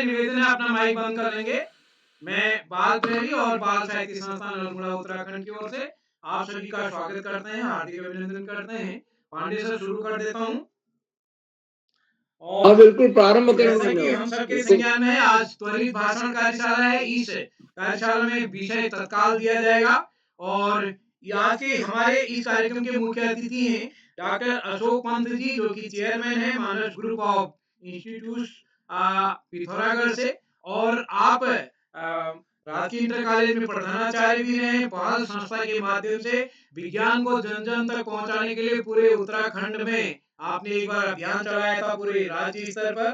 से निवेदन है अपना माइक बंद कर लेंगे। मैं बाल प्रहरी और बाल साहित्य संस्थान अल्मोड़ा उत्तराखंड की ओर से आप सभी का स्वागत करते हैं, हार्दिक अभिनंदन करते हैं। पांडे सर शुरू कर देता हूँ। हाँ और बिल्कुल प्रारंभ करें जैसा कि धन्यवाद हम सबके बिल्कुल संज्ञान में है, आज त्वरित भाषण कार्यशाला है। इस कार्यशाला में विषय तत्काल दिया जाएगा और आज के हमारे इस कार्यक्रम के मुख्य अतिथि हैं डॉक्टर अशोक पंत जी, जो कि चेयरमैन है मानस ग्रुप ऑफ इंस्टीट्यूट पिथौरागढ़ से। और आप राजकीय इंटर कॉलेज में प्रधानाचार्य भी रहे। पहल संस्था के माध्यम से विज्ञान को जन जन तक पहुंचाने के लिए पूरे उत्तराखंड में आपने एक बार अभियान चलाया था पूरे राज्य स्तर पर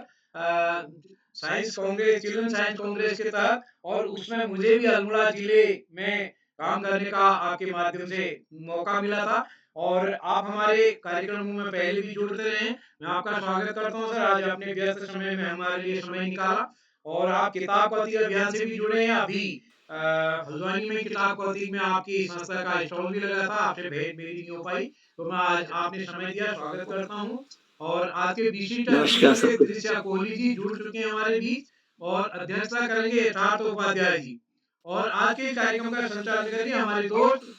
science Congress, children science Congress के तहत। और उसमें मुझे भी अल्मोड़ा जिले में काम करने का आपके माध्यम से मौका मिला था और आप हमारे कार्यक्रमों में पहले भी जुड़ते रहे। मैं आपका स्वागत करता हूं सर, आज अपने व्यस्त समय में हमारे लिए समय निकाला। और आप किताब कौती अभियान से भी जुड़े हैं। अभी हल्द्वानी में किताब कौती में आपकी संस्था का स्टॉल भी लगा था, आपसे भेंट मेरी नहीं हो पाई, तो मैं आज आपने समय दिया, स्वागत करता हूँ। और आज के विशिष्ट अतिथि नमस्कार होंगे सर दृश्या कोहली जी, जुड़ चुके हैं हमारे बीच और अध्यक्षता करेंगे यथार्थ उपाध्याय जी। और आज के इस कार्यक्रम का संचालन करेंगे हमारे दोस्त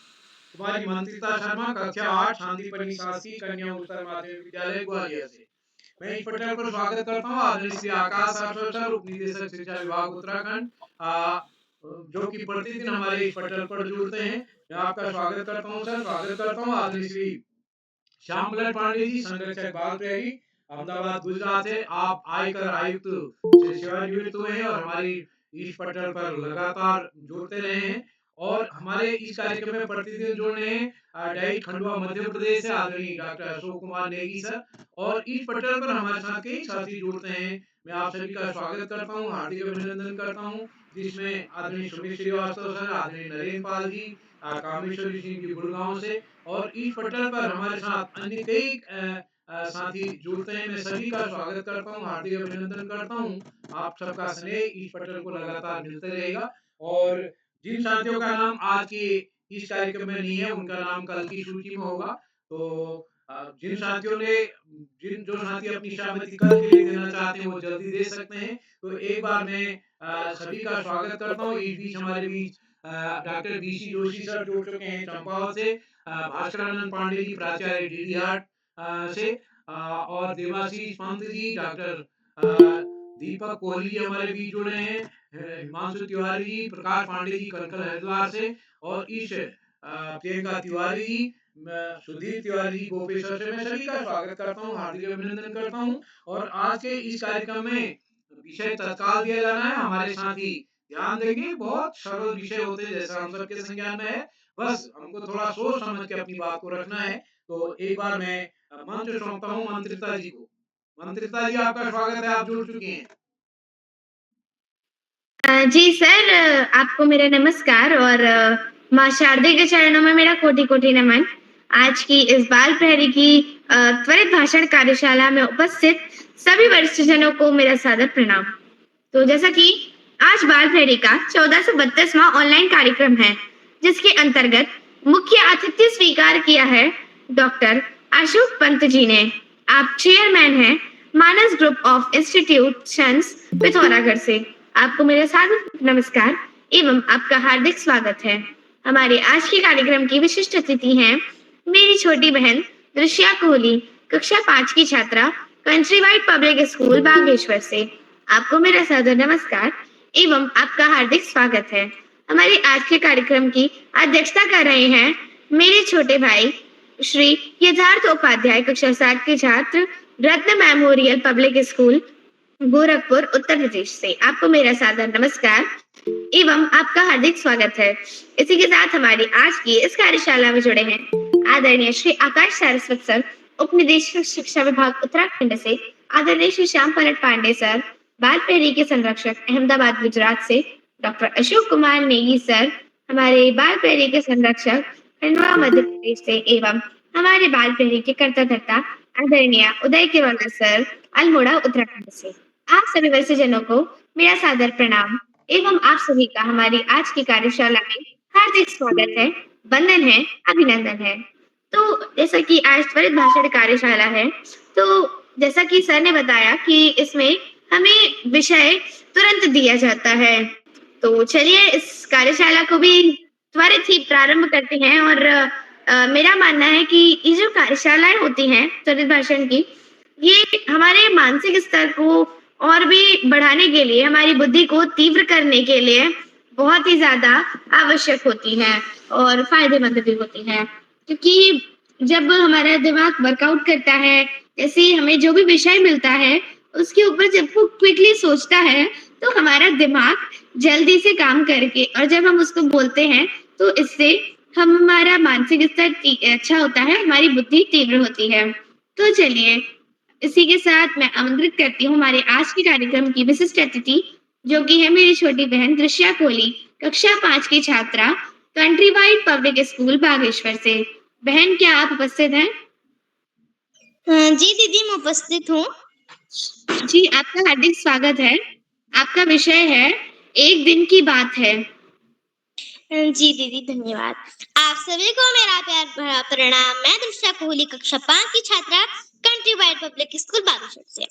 कुमारी मंत्रिता शर्मा, कक्षा 8 शांतिपनी शासकीय कन्या उच्चतर माध्यमिक विद्यालय ग्वालियर से। मैं इस पटल पर स्वागत करता हूँ आदरणीय श्री आकाश राठौर सर, उप निदेशक शिक्षा विभाग उत्तराखंड, जो कि प्रतिदिन हमारे इस पटल पर जुड़ते हैं। मैं आपका स्वागत करता हूँ सर, स्वागत करता हूँ आदरणीय श्री श्याम प्रसाद पांडे जी, संरक्षक बाल प्रहरी, अहमदाबाद गुजरात से। आप आयकर आयुक्त से सेवानिवृत्त हुए हैं और हमारी इस पटल पर लगातार जुड़ते रहे हैं। और हमारे इस कार्यक्रम में प्रतिदिन जुड़ रहे हैं डाइट खंडवा मध्य प्रदेश से आदरणीय डॉक्टर अशोक कुमार नेगी सर। और इस पटल पर हमारे साथ कई साथी जुड़ते हैं। मैं आप सभी का स्वागत करता हूँ, हार्दिक अभिनंदन करता हूँ, जिसमें आदरणीय सुमित श्रीवास्तव सर, आदरणीय नरेंद्र पाल जी, कामेश्वरी सिंह जी गुड़गांव से। और इस पटल पर हमारे साथ अन्य कई साथी जुड़ते हैं। मैं सभी का स्वागत करता हूँ, हार्दिक अभिनंदन करता हूँ। आप सबका स्नेह इस पटल को लगातार मिलते रहेगा। और जिन साथियों का नाम आज के इस कार्यक्रम में नहीं है, उनका नाम कल की सूची में होगा। तो जिन साथियों ने जिन जो साथी अपनी सहमति कल के लिए देना चाहते हैं वो जल्दी दे सकते हैं। तो एक बार मैं सभी का स्वागत करता हूँ। इस बीच हमारे बीच डॉक्टर बीसी जोशी सर जुड़ चुके हैं चंपावत से, भास्करानंद पांडे जी प्राचार्य डीडी हाट से, और देवाशीष पंत जी, डॉक्टर दीपक कोहली जी हमारे बीच जुड़े हैं, हिमांशु तिवारी जी, प्रकाश पांडे जी कनकल हरिद्वार से, और इस प्रियंका तिवारी जी, सुधीर तिवारी जी गोपेश्वर से। मैं सभी का स्वागत करता हूँ, हार्दिक अभिनंदन करता हूँ। और आज के इस कार्यक्रम में विषय तत्काल दिया जाना है। हमारे साथी ध्यान देंगे, बहुत सरल विषय होते हैं जैसा हम सबके संज्ञान में है। बस हमको थोड़ा सोच समझ के अपनी बात को रखना है। तो एक बार मैं मंच सौंपता हूँ मंत्रिता जी को। मंत्रिता जी, आपका स्वागत है, आप जुड़ चुकी हैं। जी सर, आपको मेरा नमस्कार और माँ शारदे के चरणों में मेरा कोटि-कोटि नमन। आज की इस बाल प्रहरी की त्वरित भाषण कार्यशाला में उपस्थित सभी वरिष्ठ जनों को मेरा सादर प्रणाम। तो जैसा कि आज बाल प्रहरी का 1432वां ऑनलाइन कार्यक्रम है, जिसके अंतर्गत मुख्य आतिथ्य स्वीकार किया है डॉक्टर अशोक पंत जी ने। आप चेयरमैन हैं मानस ग्रुप ऑफ इंस्टीट्यूशंस पिथौरागढ़ से। आपको मेरा सादर नमस्कार एवं आपका हार्दिक स्वागत है। हमारे आज के कार्यक्रम की विशिष्ट अतिथि हैं मेरी छोटी बहन दृश्या कोहली, कक्षा 5 की छात्रा, country wide public school Bageshwar से। आपको मेरा सादर नमस्कार एवं आपका हार्दिक स्वागत है। हमारे आज के कार्यक्रम की अध्यक्षता कर रहे हैं मेरे छोटे भाई श्री यथार्थ उपाध्याय, कक्षा 7 के छात्र, रत्न memorial public school Gorakhpur Uttar Pradesh से। आपको मेरा सादर नमस्कार एवं आपका हार्दिक स्वागत है। इसी के साथ हमारी आज की इस कार्यशाला में जुड़े हैं आदरणीय श्री आकाश सारस्वत सर, उप निदेशक शिक्षा विभाग उत्तराखंड से, आदरणीय श्री श्याम प्रसाद पांडे सर, बाल प्रहरी के संरक्षक अहमदाबाद गुजरात से, डॉक्टर अशोक कुमार नेगी सर, हमारे बाल प्रहरी के संरक्षक खंडवा मध्य प्रदेश से, एवं हमारे बाल प्रहरी के कर्ता धर्ता आदरणीय उदय केवल सर, अल्मोड़ा उत्तराखंड से। आप सभी वरिष्ठ जनों को मेरा सादर प्रणाम एवं आप सभी का हमारी आज की कार्यशाला में हार्दिक स्वागत है, वंदन है, अभिनंदन है। तो जैसा कि आज त्वरित भाषण कार्यशाला है, तो जैसा कि सर ने बताया कि इसमें हमें विषय तुरंत दिया जाता है। तो चलिए इस कार्यशाला को भी त्वरित ही प्रारंभ करते हैं और मेरा मानना है कि ये जो कार्यशालाएँ होती हैं त्वरित भाषण की, ये हमारे मानसिक स्तर को और भी बढ़ाने के लिए, हमारी बुद्धि को तीव्र करने के लिए बहुत ही ज़्यादा आवश्यक होती हैं और फ़ायदेमंद भी होती हैं। क्योंकि जब हमारा दिमाग वर्कआउट करता है, जैसे हमें जो भी विषय मिलता है, उसके ऊपर जब वो क्विकली सोचता है, तो हमारा दिमाग जल्दी से काम करके और जब हम उसको बोलते हैं, तो इससे हमारा मानसिक स्तर अच्छा होता है, हमारी बुद्धि तीव्र होती है। तो चलिए, इसी के साथ मैं आमंत्रित करती हूँ हमारे आज के कार्यक्रम की विशिष्ट अतिथि, जो कि है मेरी छोटी बहन दृश्या कोहली, कक्षा 5 की छात्रा, country wide public school Bageshwar से। बहन, क्या आप उपस्थित हैं? जी दीदी, मैं उपस्थित हूँ। जी, आपका हार्दिक स्वागत है। आपका विषय है, एक दिन की बात है। जी दीदी, धन्यवाद। आप सभी को मेरा प्यार भरा प्रणाम। मैं दृश्या कोहली, कक्षा 5 की छात्रा, country wide public school Bageshwar से।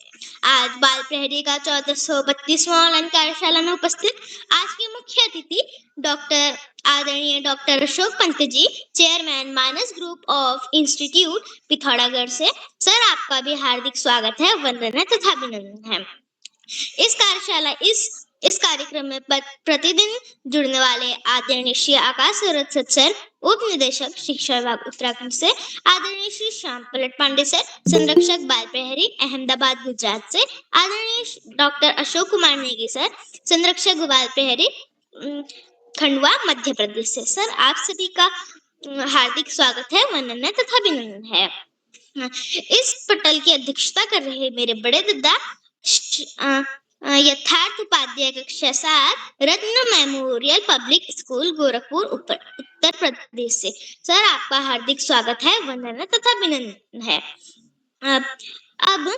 आज बाल प्रहरी का 1432वां ऑनलाइन कार्यशाला में उपस्थित आज के मुख्य अतिथि आदरणीय doctor Ashok Pant ji, chairman Manas group of institute Pithoragarh से। सर, आपका भी हार्दिक स्वागत है, वंदना तथा अभिनंदन है। इस कार्यक्रम में प्रतिदिन जुड़ने वाले आदरणीय श्री आकाश सरस्वत सर, उप निदेशक शिक्षा विभाग उत्तराखंड से, आदरणीय श्री श्याम पलट पांडे सर, संरक्षक बाल प्रहरी अहमदाबाद गुजरात से, आदरणीय डॉक्टर अशोक कुमार नेगी सर, संरक्षक बाल प्रहरी खंडवा मध्य प्रदेश से। सर, आप सभी का हार्दिक स्वागत है, वंदना तथा अभिनंदन है। इस पटल की अध्यक्षता कर रहे मेरे बड़े दादा यथार्थ उपाध्याय, कक्षा 7, रत्न memorial public school Gorakhpur Uttar Pradesh से। सर, आपका हार्दिक स्वागत है, वंदना तथा अभिनंदन है। अब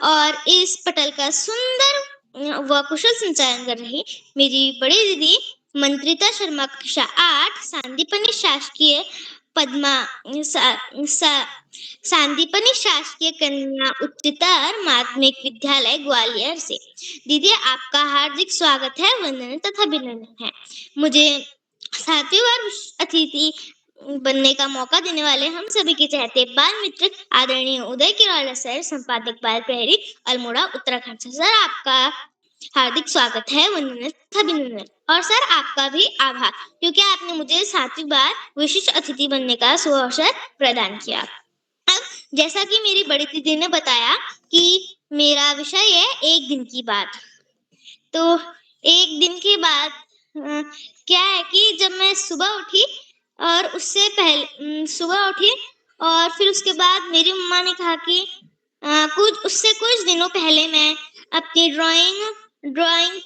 और इस पटल का सुंदर व कुशल संचालन कर रही मेरी बड़ी दीदी मंत्रिता शर्मा, कक्षा 8, सांदीपनि शासकीय सांदीपनि शासकीय कन्या उच्चतर माध्यमिक विद्यालय ग्वालियर से। दीदी, आपका हार्दिक स्वागत है, वंदना तथा अभिनंदन है। मुझे 7वीं बार अतिथि बनने का मौका देने वाले हम सभी के चहेते बाल मित्र आदरणीय उदय किराला सर, संपादक बाल प्रहरी अल्मोड़ा उत्तराखंड से। सर, आपका हार्दिक स्वागत है, वंदना तथा अभिनंदन। और सर, आपका भी आभार, क्योंकि आपने मुझे 7वीं बार विशिष्ट अतिथि बनने का सुअवसर प्रदान किया। अब जैसा कि मेरी बड़ी दीदी ने बताया कि मेरा विषय है एक दिन की बात। तो एक दिन के बाद क्या है कि जब मैं सुबह उठी और उससे पहले सुबह उठी और फिर उसके बाद मेरी मम्मा ने कहा कि कुछ दिनों पहले मैं अपनी ड्राइंग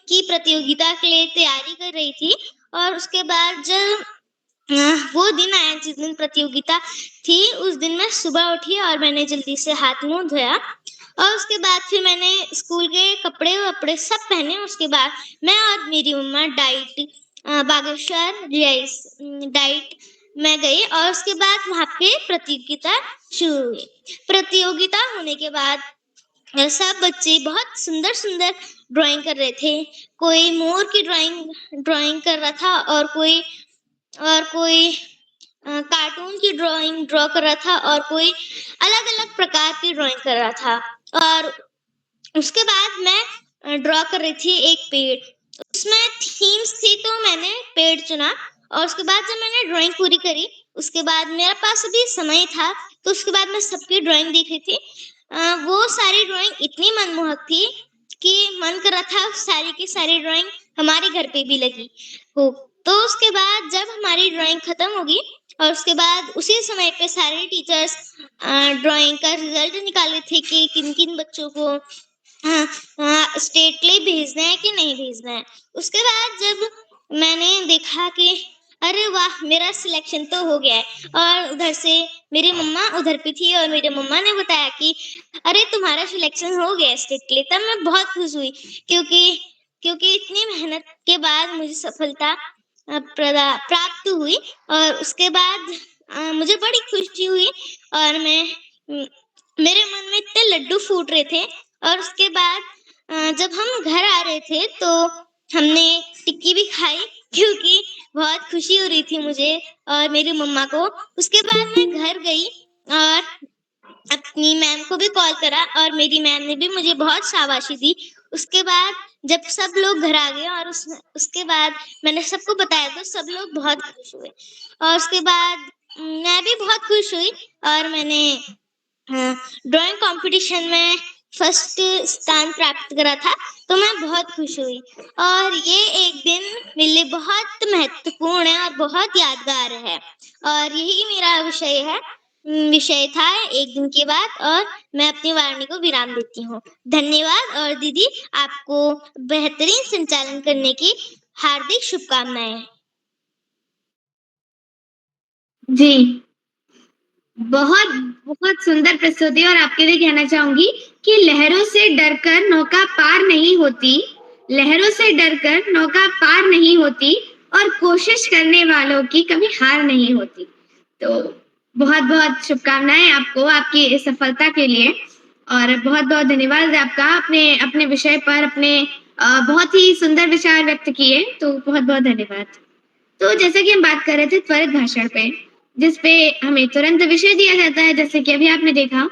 की प्रतियोगिता के लिए तैयारी कर रही थी। और उसके बाद जब वो दिन आया जिस दिन प्रतियोगिता थी, उस दिन मैं सुबह उठी और मैंने जल्दी से हाथ मुंह धोया और उसके बाद फिर मैंने स्कूल के कपड़े सब पहने। उसके बाद मैं और मेरी मम्मा बागेश्वर डाइट में गई और उसके बाद वहाँ पे प्रतियोगिता शुरू हुई। प्रतियोगिता होने के बाद सब बच्चे बहुत सुंदर ड्राइंग कर रहे थे। कोई मोर की ड्राइंग कर रहा था और कोई कार्टून की ड्राइंग ड्रॉ कर रहा था और कोई अलग-अलग प्रकार की ड्राइंग कर रहा था। और उसके बाद मैं ड्रॉ कर रही थी एक पेड़। उसमें थीम्स थी, तो मैंने पेड़ चुना और उसके बाद जब मैंने ड्राइंग पूरी करी, उसके बाद मेरे पास अभी समय था, तो उसके बाद मैं सबकी ड्राइंग देख रही थी। वो सारी ड्राइंग इतनी मनमोहक थी कि मन कर रहा था सारी की सारी ड्राइंग हमारे घर पे भी लगी हो। तो उसके बाद जब हमारी ड्राइंग खत्म होगी और उसके बाद उसी समय पे सारे टीचर्स ड्राइंग का रिजल्ट निकाल रहे थे कि किन-किन बच्चों को स्टेट के लिए भेजना है कि नहीं भेजना है। उसके बाद जब मैंने देखा कि अरे वाह, मेरा सिलेक्शन तो हो गया है, और उधर से मेरी मम्मा उधर पे थी और मेरे मम्मा ने बताया कि अरे तुम्हारा सिलेक्शन हो गया स्टेट के लिए। तब मैं बहुत खुश हुई, क्योंकि इतनी मेहनत के बाद मुझे सफलता प्राप्त हुई। और उसके बाद मुझे बड़ी खुशी हुई और मेरे मन में इतने लड्डू फूट रहे थे। और उसके बाद जब हम घर आ रहे थे तो हमने टिक्की भी खाई क्योंकि बहुत खुशी हो रही थी मुझे और मेरी मम्मा को। उसके बाद मैं घर गई और अपनी मैम को भी कॉल करा और मेरी मैम ने भी मुझे बहुत शाबाशी दी। उसके बाद जब सब लोग घर आ गए और उसके बाद मैंने सबको बताया तो सब लोग बहुत खुश हुए और उसके बाद मैं भी बहुत खुश हुई और मैंने ड्राइंग कंपटीशन में फर्स्ट स्थान प्राप्त करा था, तो मैं बहुत खुश हुई और ये एक दिन मेरे लिए बहुत महत्वपूर्ण है और बहुत यादगार है और यही मेरा विषय था एक दिन की बात और मैं अपनी वाणी को विराम देती हूँ। धन्यवाद और दीदी आपको बेहतरीन संचालन करने की हार्दिक शुभकामनाएं। जी, बहुत बहुत सुंदर प्रस्तुति। और आपके लिए कहना चाहूंगी कि लहरों से डरकर नौका पार नहीं होती, लहरों से डरकर नौका पार नहीं होती और कोशिश करने वालों की कभी हार नहीं होती। तो बहुत बहुत शुभकामनाएं आपको आपकी इस सफलता के लिए और बहुत बहुत धन्यवाद आपका अपने अपने विषय पर अपने बहुत ही सुंदर विचार व्यक्त किए, तो बहुत बहुत धन्यवाद। तो जैसे कि हम बात कर रहे थे त्वरित भाषण पे, जिस पे हमें तुरंत विषय दिया जाता है, जैसे कि अभी आपने देखा,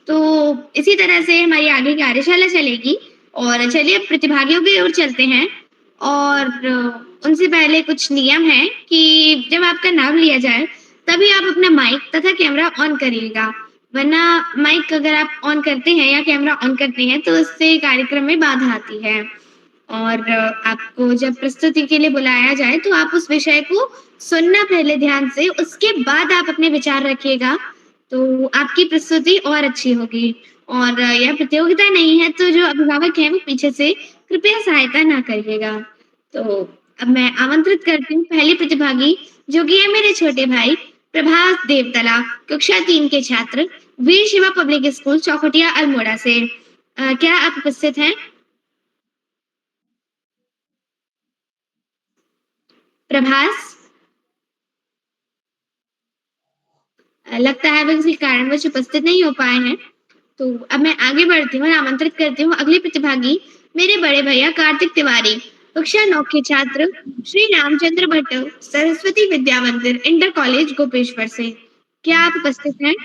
तो इसी तरह से हमारी आगे कार्यशाला चलेगी। और चलिए अब प्रतिभागियों की ओर चलते हैं और उनसे पहले कुछ नियम हैं कि जब आपका नाम लिया जाए, तभी आप अपना माइक तथा कैमरा ऑन करिएगा, वरना माइक अगर आप ऑन करते हैं या कैमरा ऑन करते हैं, तो उससे कार्यक्रम में बाधा आती है। और आपको जब प्रस्तुति के लिए बुलाया जाए तो आप उस विषय को सुनना पहले ध्यान से, उसके बाद आप अपने विचार रखिएगा, तो आपकी प्रस्तुति और अच्छी होगी। और यह प्रतियोगिता नहीं है, तो जो अभिभावक हैं वो पीछे से कृपया सहायता ना करिएगा। तो अब मैं आमंत्रित करती हूँ पहली प्रतिभागी, जो कि है मेरे छोटे भाई प्रभास देवतला, कक्षा 3 के छात्र, वीर शिवा पब्लिक स्कूल चौखटिया अल्मोड़ा से। क्या आप उपस्थित हैं? प्रभास? लगता है वो किसी कारणवश उपस्थित नहीं हो पाए हैं। तो अब मैं आगे बढ़ती हूँ और आमंत्रित करती हूँ अगली प्रतिभागी, मेरे बड़े भैया कार्तिक तिवारी, कक्षा 9 के छात्र, श्री रामचंद्र भट्ट, सरस्वती विद्या मंदिर, इंटर कॉलेज गोपेश्वर से। क्या आप उपस्थित हैं?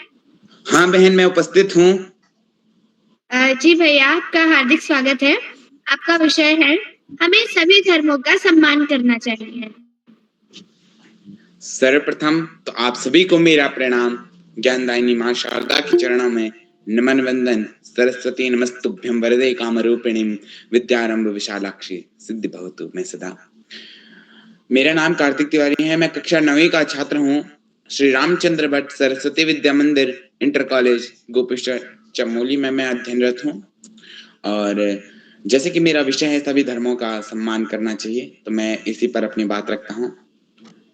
हाँ बहन, मैं उपस्थित हूँ। जी भैया, आपका हार्दिक स्वागत है। आपका विषय है हमें सभी धर्मों का सम्मान करना चाहिए। सर्वप्रथम तो आप सभी को मेरा प्रणाम। ज्ञानदायिनी माँ शारदा के चरणों में नमन वंदन। सरस्वती नमस्तुभ्यं वरदे कामरूपिणीं विद्यारंभ विशालाक्षी सिद्धि भवतु में सदा। मेरा नाम कार्तिक तिवारी है। मैं कक्षा 9वीं का छात्र हूँ। श्री रामचंद्र भट्ट सरस्वती विद्या मंदिर इंटर कॉलेज गोपेश्वर चमोली में मैं अध्ययनरत हूँ। और जैसे कि मेरा विषय है सभी धर्मों का सम्मान करना चाहिए, तो मैं इसी पर अपनी बात रखता हूँ।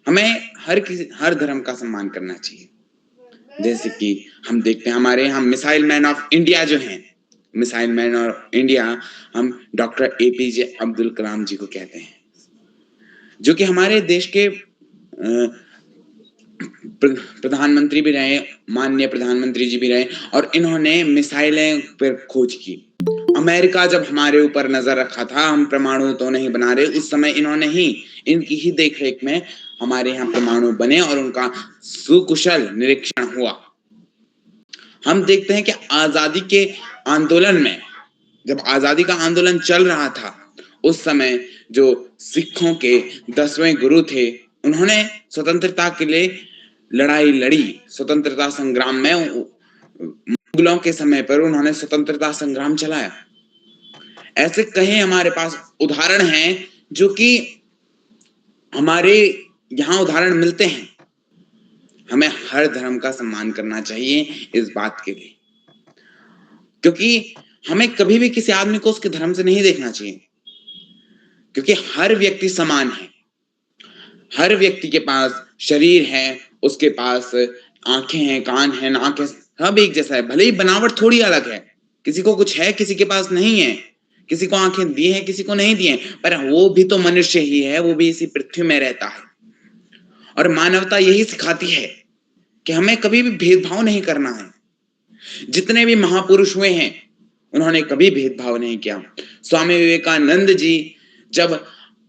हमें हर धर्म का सम्मान करना चाहिए। जैसे कि हम देखते हैं हमारे यहाँ मिसाइल मैन ऑफ इंडिया जो हैं, मिसाइल मैन ऑफ इंडिया हम डॉक्टर APJ अब्दुल कलाम जी को कहते हैं, जो कि हमारे देश के प्रधानमंत्री भी रहे, माननीय प्रधानमंत्री जी भी रहे, और इन्होंने मिसाइलें पर खोज की। अमेरिका जब हमारे ऊपर नजर रखा था, हम परमाणु तो नहीं बना रहे, उस समय इन्होंने ही, इनकी ही देखरेख में हमारे यहाँ परमाणु बने और उनका सुकुशल निरीक्षण हुआ। हम देखते हैं कि आजादी के आंदोलन में, जब आजादी का आंदोलन चल रहा था, उस समय जो सिखों के 10वें गुरु थे, उन्होंने स्वतंत्रता के लिए लड़ाई लड़ी। स्वतंत्रता संग्राम में मुगलों के समय पर उन्होंने स्वतंत्रता संग्राम चलाया। ऐसे कई हमारे पास उदाहरण हैं जो कि हमारे यहाँ उदाहरण मिलते हैं। हमें हर धर्म का सम्मान करना चाहिए इस बात के लिए, क्योंकि हमें कभी भी किसी आदमी को उसके धर्म से नहीं देखना चाहिए, क्योंकि हर व्यक्ति समान है। हर व्यक्ति के पास शरीर है, उसके पास आंखें हैं, कान हैं, नाक है, सब एक जैसा है। भले ही बनावट थोड़ी अलग है, किसी को कुछ है, किसी के पास नहीं है, किसी को आंखें दी हैं, किसी को नहीं दी हैं, पर वो भी तो मनुष्य ही है, वो भी इसी पृथ्वी में रहता है। और मानवता यही सिखाती है कि हमें कभी भी भेदभाव नहीं करना है। जितने भी महापुरुष हुए हैं, उन्होंने कभी भेदभाव नहीं किया। स्वामी विवेकानंद जी जब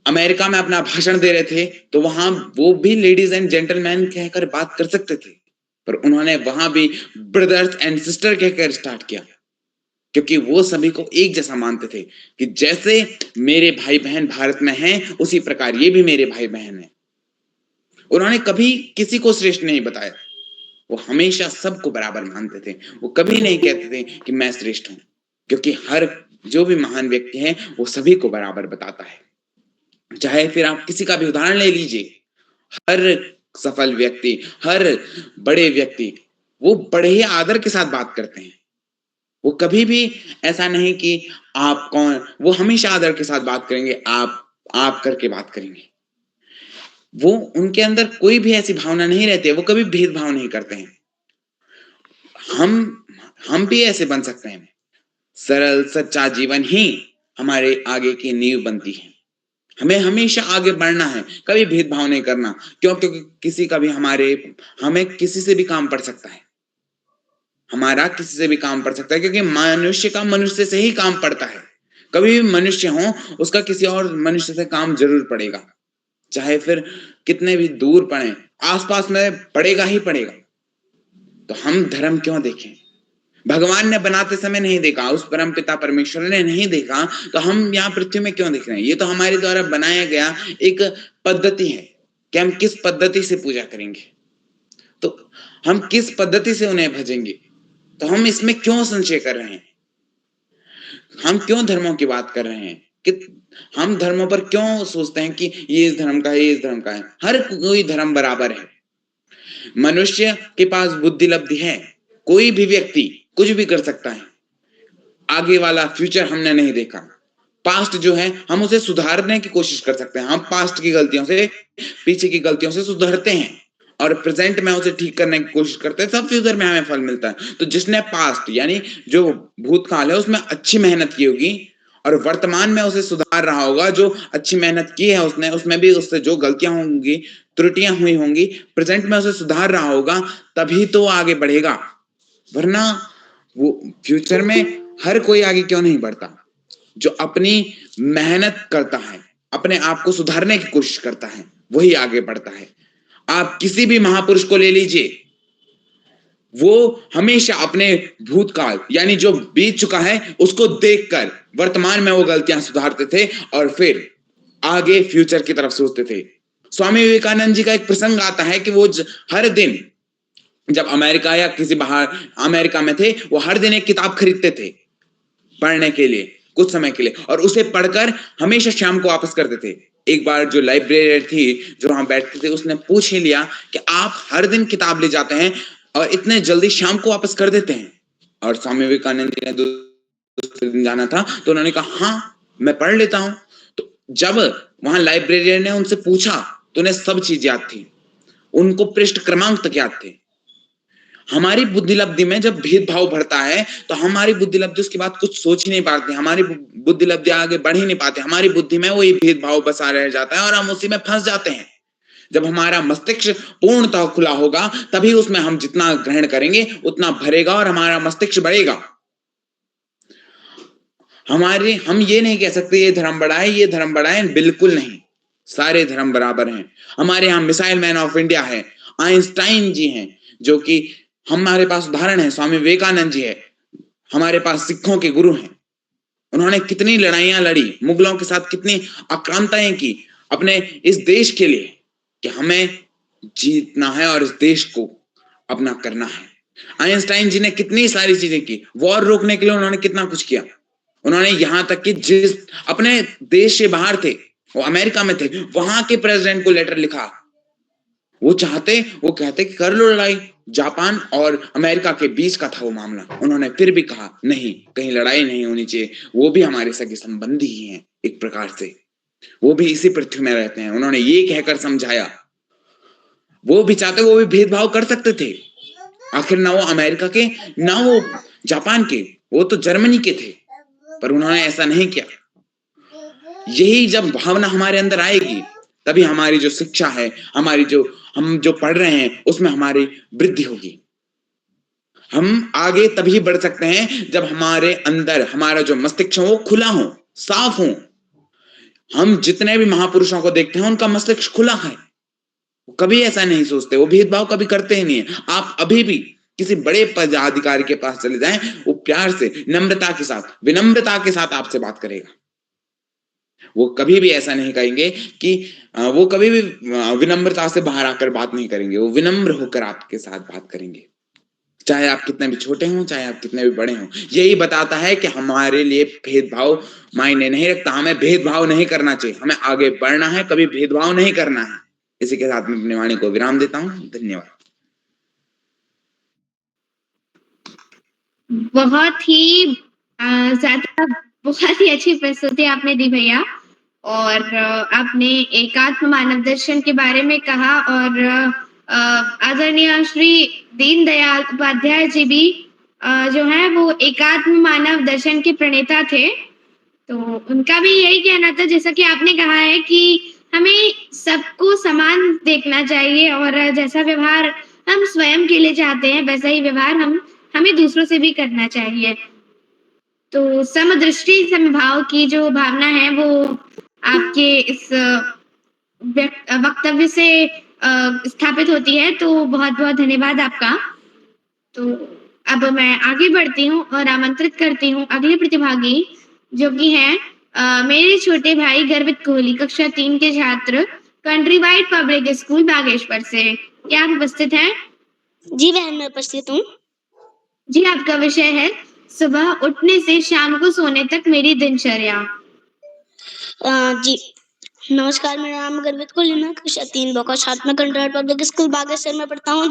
अमेरिका में अपना भाषण दे रहे थे तो वहां वो भी लेडीज एंड जेंटलमैन कहकर बात कर सकते थे, पर उन्होंने वहां भी ब्रदर्स एंड सिस्टर कहकर स्टार्ट किया, क्योंकि वो सभी को एक जैसा मानते थे कि जैसे मेरे भाई बहन भारत में हैं उसी प्रकार ये भी मेरे भाई बहन हैं। उन्होंने कभी किसी को श्रेष्ठ नहीं बताया, वो हमेशा सबको बराबर मानते थे। वो कभी नहीं कहते थे कि मैं श्रेष्ठ हूं, क्योंकि हर जो भी महान व्यक्ति है वो सभी को बराबर बताता है। चाहे फिर आप किसी का भी उदाहरण ले लीजिए, हर सफल व्यक्ति, हर बड़े व्यक्ति वो बड़े ही आदर के साथ बात करते हैं। वो कभी भी ऐसा नहीं कि आप कौन, वो हमेशा आदर के साथ बात करेंगे, आप करके बात करेंगे। वो उनके अंदर कोई भी ऐसी भावना नहीं रहती है, वो कभी भेदभाव नहीं करते हैं। हम भी ऐसे बन सकते हैं। सरल सच्चा जीवन ही हमारे आगे की नींव बनती है। हमें हमेशा आगे बढ़ना है, कभी भेदभाव नहीं करना। क्यों? क्योंकि किसी का भी हमें किसी से भी काम पड़ सकता है, हमारा किसी से भी काम पड़ सकता है, क्योंकि मनुष्य का मनुष्य से ही काम पड़ता है। कभी भी मनुष्य हो उसका किसी और मनुष्य से काम जरूर पड़ेगा, चाहे फिर कितने भी दूर पड़े, आसपास में पड़ेगा ही पड़ेगा। तो हम धर्म क्यों देखें? भगवान ने बनाते समय नहीं देखा, उस परम पिता परमेश्वर ने नहीं देखा, तो हम यहाँ पृथ्वी में क्यों देख रहे हैं? ये तो हमारे द्वारा बनाया गया एक पद्धति है कि हम किस पद्धति से पूजा करेंगे, तो हम किस पद्धति से उन्हें भजेंगे। तो हम इसमें क्यों संशय कर रहे हैं? हम क्यों धर्मों की बात कर रहे हैं? कि हम धर्मों पर क्यों सोचते हैं कि ये इस धर्म का है, ये इस धर्म का है? हर कोई धर्म बराबर है। मनुष्य के पास बुद्धि लब्धि है, कोई भी व्यक्ति कुछ भी कर सकता है। आगे वाला फ्यूचर हमने नहीं देखा, पास्ट जो है हम उसे सुधारने की कोशिश कर सकते हैं। हम पास्ट की गलतियों से, पीछे की गलतियों से सुधरते हैं और प्रेजेंट में उसे ठीक करने की कोशिश करते हैं, तब फ्यूचर में हमें फल मिलता है। तो जिसने पास्ट यानी जो भूतकाल है उसमें अच्छी मेहनत की होगी और वर्तमान में उसे सुधार रहा होगा, जो अच्छी मेहनत की है उसने, उसमें भी उससे जो गलतियां होंगी, त्रुटियां हुई होंगी, प्रेजेंट में उसे सुधार रहा होगा, तभी तो आगे बढ़ेगा। वरना वो फ्यूचर में हर कोई आगे क्यों नहीं बढ़ता? जो अपनी मेहनत करता है, अपने आप को सुधारने की कोशिश करता है, वही आगे बढ़ता है। आप किसी भी महापुरुष को ले लीजिए, वो हमेशा अपने भूतकाल यानी जो बीत चुका है उसको देखकर वर्तमान में वो गलतियां सुधारते थे और फिर आगे फ्यूचर की तरफ सोचते थे। स्वामी विवेकानंद जी का एक प्रसंग आता है कि वो हर दिन जब अमेरिका या किसी बाहर अमेरिका में थे, वो हर दिन एक किताब खरीदते थे पढ़ने के लिए कुछ समय के लिए, और उसे पढ़कर हमेशा शाम को वापस करते थे। एक बार जो लाइब्रेरियन थी जो वहां बैठते थे, उसने पूछ ही लिया कि आप हर दिन किताब ले जाते हैं और इतने जल्दी शाम को वापस कर देते हैं? और स्वामी विवेकानंद जी ने दूसरे दिन जाना था तो उन्होंने कहा हाँ मैं पढ़ लेता हूं। तो जब वहां लाइब्रेरियन ने उनसे पूछा तो उन्हें सब चीज याद थी, उनको पृष्ठ क्रमांक तक याद थे। हमारी बुद्धि लब्धि में जब भेदभाव बढ़ता है तो हमारी बुद्धि लब्धि उसके बाद कुछ सोच ही नहीं पाते, हमारी बुद्धि लब्धि आगे बढ़ ही नहीं पाते। हमारी बुद्धि में वही भेदभाव बसा रह जाता है और हम उसी में फंस जाते हैं। जब हमारा मस्तिष्क पूर्णतः खुला होगा तभी उसमें हम जितना ग्रहण करेंगे उतना भरेगा और हमारा मस्तिष्क बढ़ेगा। हम ये नहीं कह सकते ये धर्म बड़ा है, ये धर्म बड़ा है, बिल्कुल नहीं, सारे धर्म बराबर हैं। हमारे यहाँ मिसाइल मैन ऑफ इंडिया है, आइंस्टाइन जी हैं, जो कि हमारे पास उदाहरण है। स्वामी विवेकानंद जी है, हमारे पास सिखों के गुरु हैं। उन्होंने कितनी लड़ाइयां लड़ी, मुगलों के साथ कितनी आक्रांताएं की अपने इस देश के लिए कि हमें जीतना है और इस देश को अपना करना है। आइंस्टाइन जी ने कितनी सारी चीजें की, वॉर रोकने के लिए उन्होंने कितना कुछ किया। उन्होंने यहां तक कि जिस अपने देश से बाहर थे, वो अमेरिका में थे, वहां के प्रेसिडेंट को लेटर लिखा। वो कहते कि कर लो लड़ाई, जापान और अमेरिका के बीच का था वो मामला। उन्होंने फिर भी कहा नहीं, कहीं लड़ाई नहीं होनी चाहिए, वो भी हमारे सगे संबंधी ही हैं एक प्रकार से, वो भी इसी पृथ्वी में रहते हैं। उन्होंने ये कहकर समझाया। वो भी चाहते, वो भी भेदभाव कर सकते थे, आखिर ना वो अमेरिका के ना वो जापान के, वो तो जर्मनी के थे, पर उन्होंने ऐसा नहीं किया। यही जब भावना हमारे अंदर आएगी तभी हमारी जो शिक्षा है, हम जो पढ़ रहे हैं उसमें हमारी वृद्धि होगी। हम आगे तभी बढ़ सकते हैं जब हमारे अंदर हमारा जो मस्तिष्क है वो खुला हो, साफ हो। हम जितने भी महापुरुषों को देखते हैं उनका मस्तिष्क खुला है, वो कभी ऐसा नहीं सोचते, वो भेदभाव कभी करते ही नहीं है। आप अभी भी किसी बड़े पदाधिकारी के पास चले जाएं, वो प्यार से, नम्रता के साथ, विनम्रता के साथ आपसे बात करेगा। वो कभी भी ऐसा नहीं कहेंगे कि वो कभी भी विनम्रता से बाहर आकर बात नहीं करेंगे, वो विनम्र होकर आपके साथ बात करेंगे, चाहे आप कितने भी छोटे हों, चाहे आप कितने भी बड़े हों। यही बताता है कि हमारे लिए भेदभाव मायने नहीं रखता, हमें भेदभाव नहीं करना चाहिए, हमें आगे बढ़ना है, कभी भेदभाव नहीं करना है। इसी के साथ मैं अपनी वाणी को विराम देता हूं। धन्यवाद। बहुत ही ज्यादा बहुत ही अच्छी प्रस्तुति आपने दी भैया। और आपने एकात्म मानव दर्शन के बारे में कहा और आदरणीय श्री दीनदयाल उपाध्याय जी भी जो है वो एकात्म मानव दर्शन के प्रणेता थे। तो उनका भी यही कहना था, जैसा कि आपने कहा है कि हमें सबको समान देखना चाहिए और जैसा व्यवहार हम स्वयं के लिए चाहते हैं वैसा ही व्यवहार हमें दूसरों से भी करना चाहिए। तो समदृष्टि समभाव की जो भावना है वो आपके इस वक्तव्य से स्थापित होती है। तो बहुत-बहुत धन्यवाद आपका। तो अब मैं आगे बढ़ती हूँ और आमंत्रित करती हूँ अगले प्रतिभागी जो कि हैं मेरे छोटे भाई गर्वित कोहली, कक्षा 3 के छात्र, country wide public school Bageshwar से। क्या आप उपस्थित हैं? जी बहन, मैं उपस्थित हूँ। जी, आपका विषय है सुबह उठने से शाम को सोने तक मेरी दिनचर्या। जी नमस्कार, मेरा नाम गर्वित कोहली, मैं कक्षा 3 ब का छात्र, मैं country wide public school Bageshwar में पढ़ता हूँ।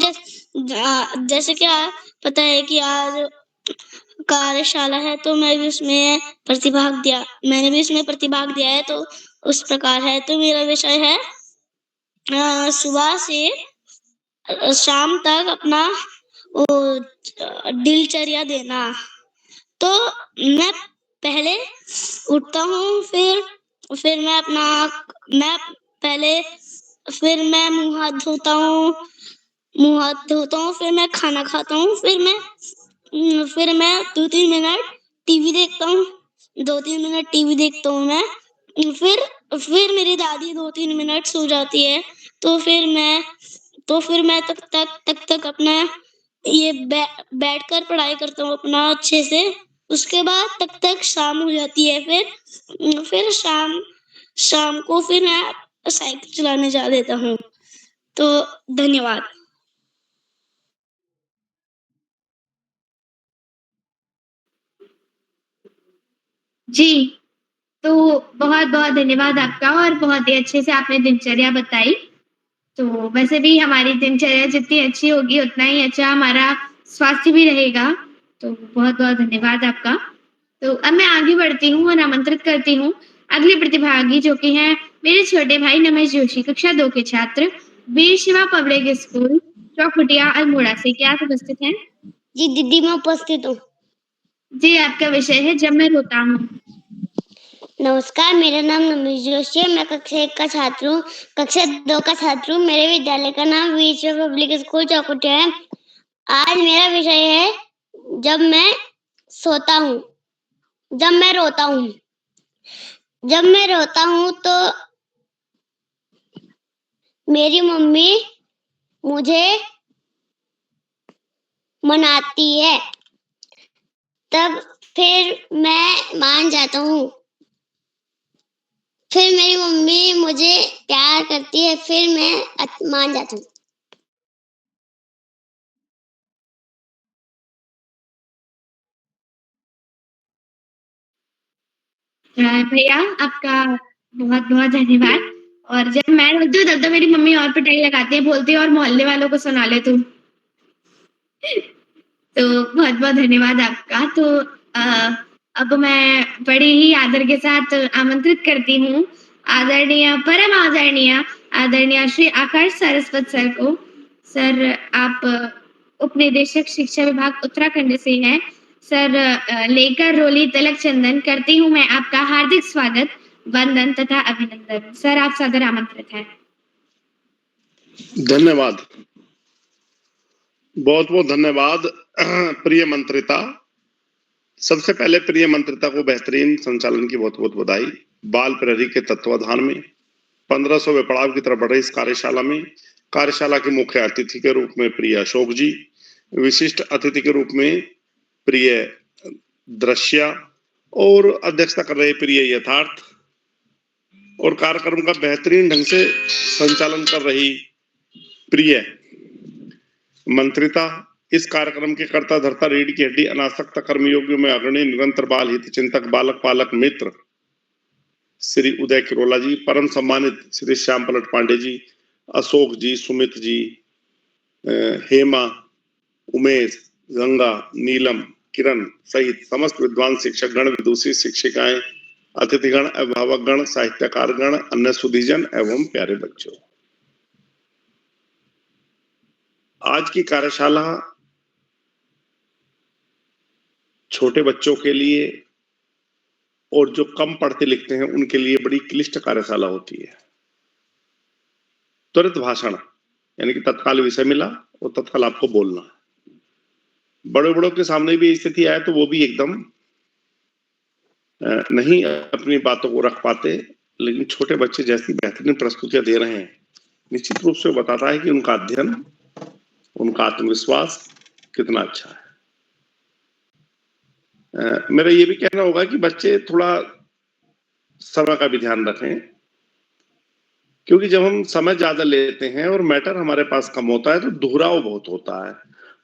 जैसे कि पता है कि आज कार्यशाला है तो मैं भी उसमें मैंने भी उसमें प्रतिभाग दिया है। तो उस प्रकार है, तो मेरा विषय है सुबह से शाम तक अपना दिनचर्या देना। तो मैं पहले उठता हूँ, फिर मैं मुंह हाथ धोता हूँ, फिर मैं खाना खाता हूँ, फिर मैं 2-3 मिनट टीवी देखता हूँ। 2-3 मिनट टीवी देखता हूँ मैं। फिर मेरी दादी 2-3 मिनट सो जाती है। तो फिर मैं तब तक अपना ये बैठकर पढ़ाई करता हूँ अपना अच्छे से। उसके बाद तब तक शाम हो जाती है। फिर शाम को फिर मैं साइकिल चलाने जा देता हूँ। तो धन्यवाद। जी, तो बहुत-बहुत धन्यवाद आपका और बहुत ही अच्छे से आपने दिनचर्या बताई। तो वैसे भी हमारी दिनचर्या जितनी अच्छी होगी उतना ही अच्छा हमारा स्वास्थ्य भी रहेगा। तो बहुत-बहुत धन्यवाद आपका। तो अब मैं आगे बढ़ती हूँ और आमंत्रित करती हूँ अगले प्रतिभागी जो कि हैं मेरे छोटे भाई नमेश जोशी, कक्षा 2 के छात्र, वीर शिवा पब्लिक स्कूल, चौखुटिया, अल्मोड़ा से। क्या आप उपस्थित हैं? जी दीदी, मैं उपस्थित हूँ। जी, आपका विषय है जब मैं रोता हूँ। नमस्कार, मेरा नाम नमेश जोशी है, मैं कक्षा 1 का छात्र हूँ, कक्षा 2 का छात्र हूँ। मेरे विद्यालय का नाम वीर शिवा पब्लिक स्कूल चौखुटिया है। आज मेरा विषय है जब मैं सोता हूँ, जब मैं रोता हूँ। जब मैं रोता हूँ तो मेरी मम्मी मुझे मनाती है, तब फिर मैं मान जाता हूँ। फिर मेरी मम्मी मुझे प्यार करती है, फिर मैं मान जाता हूँ। भैया आपका बहुत-बहुत धन्यवाद। और जब मैं रोती हूँ तब तो मेरी मम्मी और पिटाई लगाती है, बोलती है और मोहल्ले वालों को सुना ले तू। तो बहुत-बहुत धन्यवाद आपका। तो अब मैं बड़े ही आदर के साथ आमंत्रित करती हूँ आदरणीय, परम आदरणीय श्री आकाश सारस्वत सर को। सर, आप उपनिदेशक शिक्षा विभाग उत्तराखंड से हैं। सर, लेकर रोली तिलक चंदन करती हूँ मैं आपका हार्दिक स्वागत, वंदन तथा अभिनंदन। सर, आप सादर आमंत्रित हैं। धन्यवाद। बहुत बहुत धन्यवाद प्रिय मंत्रिता। सबसे पहले प्रिय मंत्रिता को बेहतरीन संचालन की बहुत बहुत बधाई। बाल प्रहरी के तत्वाधान में 1500वें पड़ाव की तरफ बढ़ रही इस कार्यशाला के मुख्य अतिथि के रूप में प्रिय अशोक जी, विशिष्ट अतिथि के रूप में प्रिय दृश्या और अध्यक्षता कर रहे प्रिय यथार्थ, और कार्यक्रम का बेहतरीन ढंग से संचालन कर रही प्रिय मंत्रिता। इस कार्यक्रम के कर्ता धर्ता रीढ़ की हड्डी अनासक्त कर्मयोगियों में अग्रणी निरंतर बाल हित चिंतक बालक पालक मित्र श्री उदय किरोला जी, परम सम्मानित श्री श्याम पलट पांडे जी, अशोक जी, सुमित जी, हेमा, उमेश, गंगा, नीलम, किरण सहित समस्त विद्वान शिक्षक गण, विदुषी शिक्षिकाएं, अतिथिगण, अभिभावक गण, साहित्यकार गण, अन्य सुधीजन एवं प्यारे बच्चों, आज की कार्यशाला छोटे बच्चों के लिए और जो कम पढ़ते लिखते हैं उनके लिए बड़ी क्लिष्ट कार्यशाला होती है। त्वरित भाषण यानी कि तत्काल विषय मिला और तत्काल आपको बोलना। बड़े बड़ों के सामने भी स्थिति आए तो वो भी एकदम नहीं अपनी बातों को रख पाते, लेकिन छोटे बच्चे जैसी बेहतरीन प्रस्तुतियां दे रहे हैं, निश्चित रूप से बताता है कि उनका अध्ययन, उनका आत्मविश्वास कितना अच्छा है। मेरा ये भी कहना होगा कि बच्चे थोड़ा समय का भी ध्यान रखें, क्योंकि जब हम समय ज्यादा लेते हैं और मैटर हमारे पास कम होता है तो दोहराव बहुत होता है,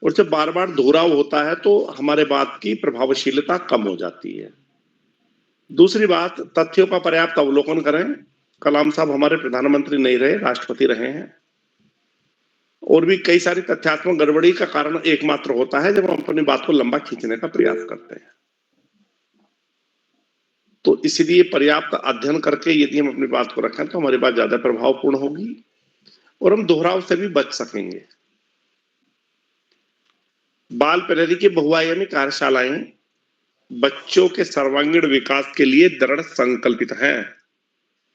और जब बार बार दोहराव होता है तो हमारे बात की प्रभावशीलता कम हो जाती है। दूसरी बात, तथ्यों का पर्याप्त अवलोकन करें। कलाम साहब हमारे प्रधानमंत्री नहीं रहे, राष्ट्रपति रहे हैं, और भी कई सारी तथ्यात्मक गड़बड़ी का कारण एकमात्र होता है जब हम अपनी बात को लंबा खींचने का प्रयास करते हैं। तो इसलिए पर्याप्त अध्ययन करके यदि हम अपनी बात को रखें तो हमारी बात ज्यादा प्रभावपूर्ण होगी और हम दोहराव से भी बच सकेंगे। बाल प्रहरी की बहुआयामी कार्यशालाएं बच्चों के सर्वांगीण विकास के लिए दृढ़ संकल्पित हैं।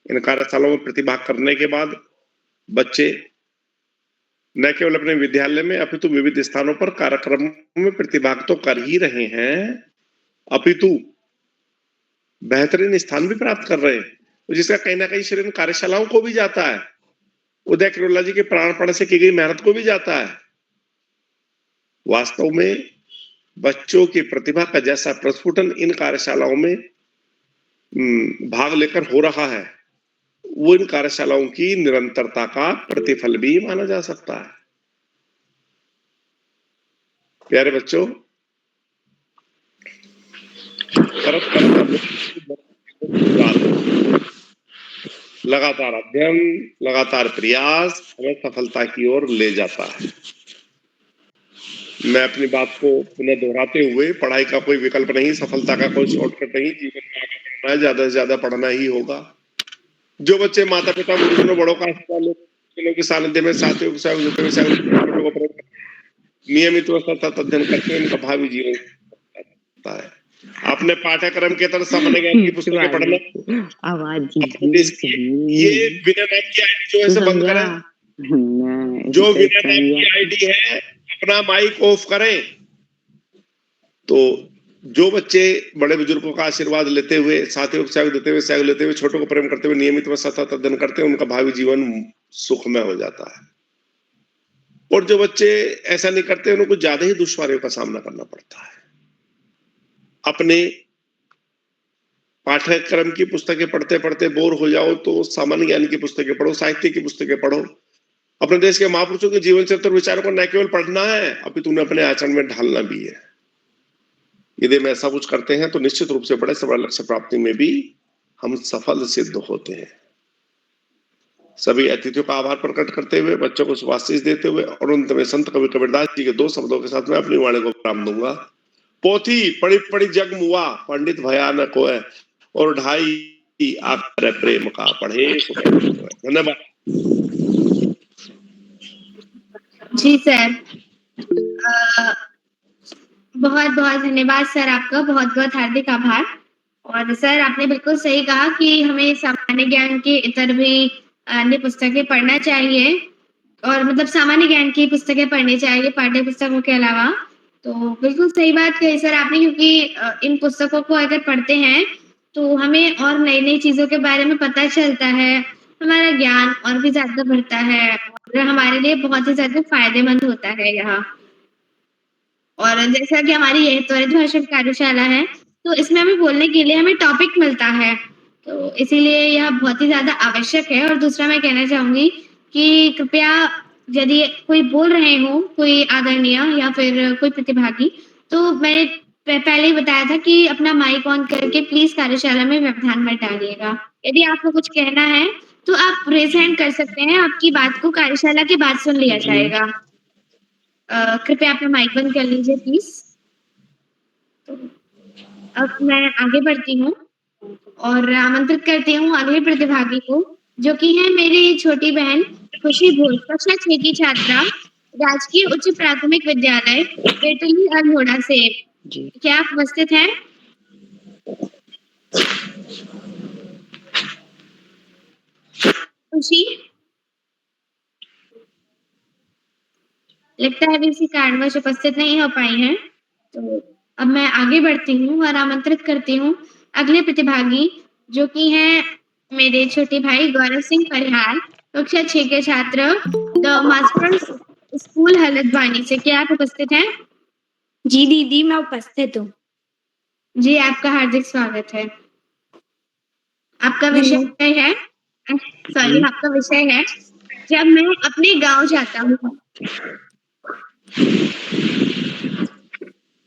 इन कार्यशालाओं में प्रतिभाग करने के बाद बच्चे न केवल अपने विद्यालय में अपितु विविध स्थानों पर कार्यक्रमों में प्रतिभाग तो कर ही रहे हैं, अपितु बेहतरीन स्थान भी प्राप्त कर रहे हैं, जिसका कहीं ना कहीं श्रेय इन कार्यशालाओं को भी जाता है, उदय किरोला जी के प्राणपण से की गई मेहनत को भी जाता है। वास्तव में बच्चों की प्रतिभा का जैसा प्रस्फुटन इन कार्यशालाओं में भाग लेकर हो रहा है, वो इन कार्यशालाओं की निरंतरता का प्रतिफल भी माना जा सकता है। प्यारे बच्चों, लगातार अध्ययन, लगातार प्रयास हमें सफलता की ओर ले जाता है। मैं अपनी बात को पुनः दोहराते हुए, पढ़ाई का कोई विकल्प नहीं, सफलता का कोई शॉर्टकट नहीं, जीवन में आगे बढ़ना है, ज्यादा से ज्यादा पढ़ना ही होगा। जो बच्चे माता पिता बुजुर्गों बड़ों का के सानिध्य में साथियों के साथ नियमित व सतत अध्ययन करते हैं, उनका भावी जीवन है। आपने पाठ्यक्रम के तरह सामान्य ज्ञान की पुस्तकें पढ़ना, ये विनय मैम की आईडी जो है से बंद करें। जो विनय मैम की आईडी है अपना माइक ऑफ करें। तो जो बच्चे बड़े बुजुर्गों का आशीर्वाद लेते हुए, साथियों को सहयोग देते हुए, सहयोग लेते हुए, छोटों को प्रेम करते हुए नियमित व सतत अध्ययन करते हैं, उनका भावी जीवन सुखमय हो जाता है। और जो बच्चे ऐसा नहीं करते, उनको ज्यादा ही दुश्वारियों का सामना करना पड़ता है। अपने पाठ्यक्रम की पुस्तकें पढ़ते पढ़ते बोर हो जाओ तो सामान्य ज्ञान की पुस्तकें पढ़ो, साहित्य की पुस्तकें पढ़ो। अपने देश के महापुरुषों के जीवन चरित्र विचारों को न केवल पढ़ना है, अपितु उन्हें अपने आचरण में ढालना भी है। यदि हम ऐसा कुछ करते हैं तो निश्चित रूप से बड़े से बड़े लक्ष्य प्राप्ति में भी हम सफल सिद्ध होते हैं। सभी अतिथियों का आभार प्रकट करते हुए, बच्चों को शुभाशीष देते हुए और अंत में संत कवि कबीरदास जी के 2 शब्दों के साथ मैं अपनी वाणी को विराम दूंगा। पोथी पढ़ी पढ़ी जग मुआ, पंडित भया न कोय, और ढाई आकर प्रेम का पढ़े। धन्यवाद। जी सर, बहुत बहुत धन्यवाद सर, आपका बहुत बहुत हार्दिक आभार। और सर आपने बिल्कुल सही कहा कि हमें सामान्य ज्ञान के इतर भी अन्य पुस्तकें पढ़ना चाहिए। और मतलब सामान्य ज्ञान की पुस्तकें पढ़नी चाहिए पाठ्य पुस्तकों के अलावा। तो बिल्कुल सही बात कही सर आपने क्योंकि इन पुस्तकों को अगर पढ़ते हैं तो हमें और नई-नई चीज़ों के बारे में पता चलता है, हमारा ज्ञान और भी ज़्यादा बढ़ता है और हमारे लिए बहुत ही ज़्यादा फ़ायदेमंद होता है यह। और जैसा कि हमारी ये त्वरित भाषण कार्यशाला है, तो इसमें हमें बोलने के लिए हमें टॉपिक मिलता है। तो इसीलिए यह बहुत ही ज़्यादा आवश्यक है और दूसरा मैं कहना चाहूँगी कि कृपया यदि कोई बोल रहे हों, कोई आदरणीय या फिर कोई प्रतिभागी, तो मैंने पहले ही बताया था कि अपना माइक ऑन करके प्लीज़ कार्यशाला में व्यवधान मत डालिएगा। यदि आपको कुछ कहना है, तो आप रेज़ हैंड कर सकते हैं, आपकी बात को कार्यशाला के बाद सुन लिया जाएगा। कृपया अपना माइक बंद कर लीजिए प्लीज़। तो अब मैं आगे बढ़ती हूँ और आमंत्रित करती हूँ अगले प्रतिभागी को, जो कि है मेरी छोटी बहन खुशी घोष, कक्षा 6 की छात्रा, राजकीय उच्च प्राथमिक विद्यालय बेटुली अल्मोड़ा से। क्या आप उपस्थित हैं? खुशी? लगता है वे किसी कारणवश उपस्थित नहीं हो पाई हैं। तो अब मैं आगे बढ़ती हूँ और आमंत्रित करती हूँ अगले प्रतिभागी, जो कि हैं मेरे छोटे भाई गौरव सिंह परिहार, कक्षा 6 के छात्र, द मास्टर्स स्कूल हलद्वानी से। क्या आप उपस्थित हैं? जी दीदी, मैं उपस्थित हूँ। जी, आपका हार्दिक स्वागत है। आपका विषय है आपका विषय है, जब मैं अपने गाँव जाता हूँ।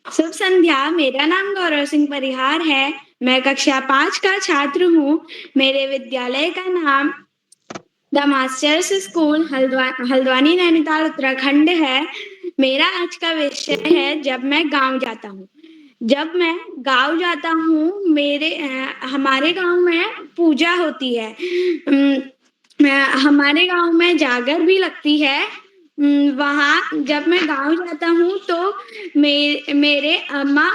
शुभ संध्या, मेरा नाम गौरव सिंह परिहार है। मैं कक्षा 5 का छात्र हूँ। मेरे विद्यालय का नाम the masters school Haldwani Nainital Uttarakhand है। मेरा आज का विषय है जब मैं गांव जाता हूँ। जब मैं गांव जाता हूँ, हमारे गांव में पूजा होती है। हमारे गांव में जागर भी लगती है। वहाँ जब मैं गांव जाता हूँ तो मेरी अम्मा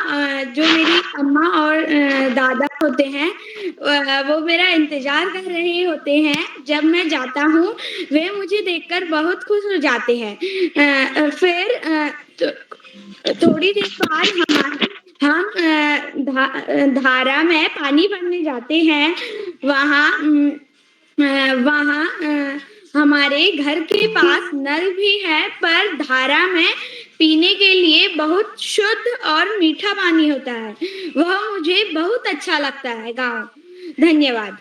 और दादा होते हैं, वो मेरा इंतजार कर रहे होते हैं। जब मैं जाता हूँ वे मुझे देखकर बहुत खुश हो जाते हैं। फिर थोड़ी देर बाद हम धारा में पानी भरने जाते हैं। वहाँ हमारे घर के पास नल भी है, पर धारा में पीने के लिए बहुत शुद्ध और मीठा पानी होता है। वह मुझे बहुत अच्छा लगता है गाँव। धन्यवाद।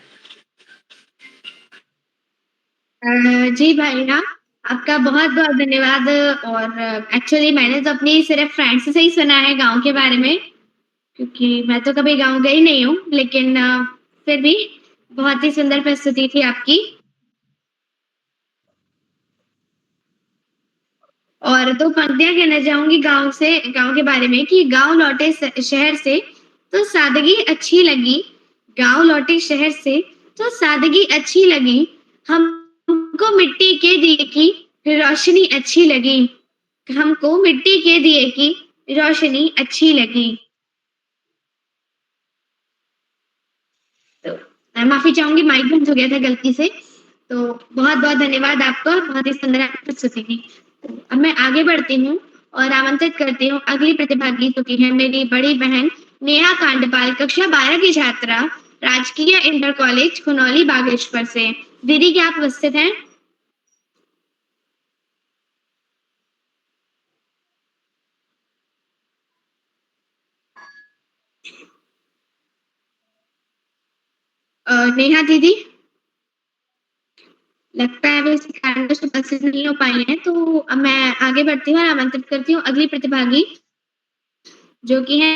जी भाईया, आपका बहुत-बहुत धन्यवाद और एक्चुअली मैंने तो अपनी सिर्फ़ फ्रेंड्स से ही सुना है गाँव के बारे में, क्योंकि मैं तो कभी गाँव गई नहीं हूँ, लेकिन फिर भी बहुत ही सुंदर प्रस्तुति थी आपकी। और 2 पंक्तियाँ कहना चाहूँगी गाँव के बारे में कि गाँव लौटे शहर से तो सादगी अच्छी लगी, गाँव लौटे शहर से तो सादगी अच्छी लगी, हमको मिट्टी के दिए की रोशनी अच्छी लगी, हमको मिट्टी के दिए की रोशनी अच्छी लगी। तो मैं माफ़ी चाहूँगी माइक बंद हो गया था गलती से। तो बहुत-बहुत धन्यवाद आपका, बहुत ही सुंदर आपकी प्रस्तुति थी। तो अब मैं आगे बढ़ती हूँ और आमंत्रित करती हूँ अगली प्रतिभागी जो कि है मेरी बड़ी बहन नेहा कांडपाल, कक्षा 12 की छात्रा, राजकीय इंटर कॉलेज खुनौली बागेश्वर से। दीदी क्या आप उपस्थित हैं? नेहा दीदी? लगता है वो इस कारणवश उपस्थित नहीं हो पाई हैं, तो अब मैं आगे बढ़ती हूँ और आमंत्रित करती हूँ अगली प्रतिभागी, जो कि है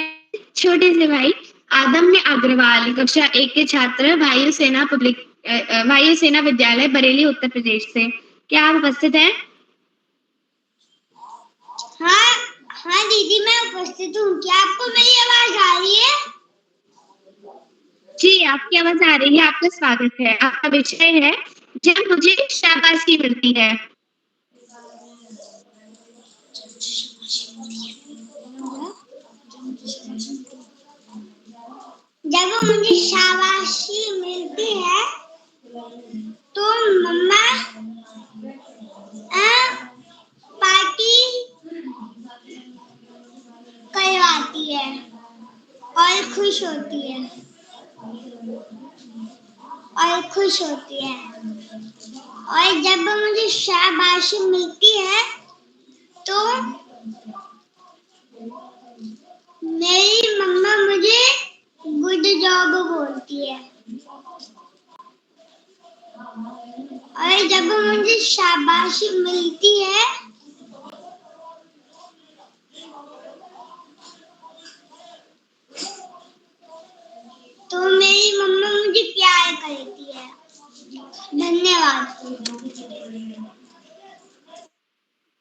छोटे से भाई आदम्य अग्रवाल, कक्षा 1 के छात्र, वायु सेना विद्यालय बरेली उत्तर प्रदेश से। क्या आप उपस्थित हैं? हाँ दीदी, मैं उपस्थित हूँ। क्या आपको मेरी आवाज आ रही है? जी, आपकी आवाज आ रही है। आपका स्वागत है। आपका विषय है जब मुझे शाबाशी मिलती है। जब मुझे शाबाशी मिलती है तो मम्मा खुश होती है और खुश होती है और जब मुझे शाबाशी मिलती है तो मेरी मम्मा मुझे गुड जॉब बोलती है और जब मुझे शाबाशी मिलती है तो मेरी मम्मा मुझे प्यार करती है। धन्यवाद।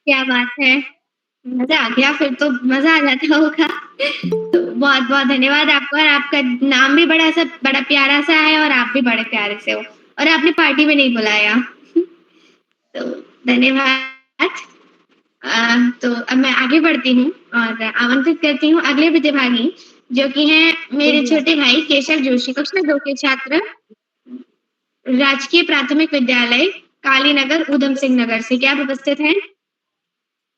क्या बात है, मजा आ गया, फिर तो मजा आ जाता होगा। तो बहुत बहुत धन्यवाद आपका, और आपका नाम भी बड़ा प्यारा सा है और आप भी बड़े प्यारे से हो, और आपने पार्टी में नहीं बुलाया। तो धन्यवाद। तो अब मैं आगे बढ़ती हूँ और आमंत्रित करती हूँ अगले प्रतिभागी, जो कि हैं मेरे छोटे भाई केशव जोशी, कक्षा 2 के छात्र, राजकीय प्राथमिक विद्यालय कालीनगर ऊधम सिंह नगर से। क्या आप उपस्थित हैं?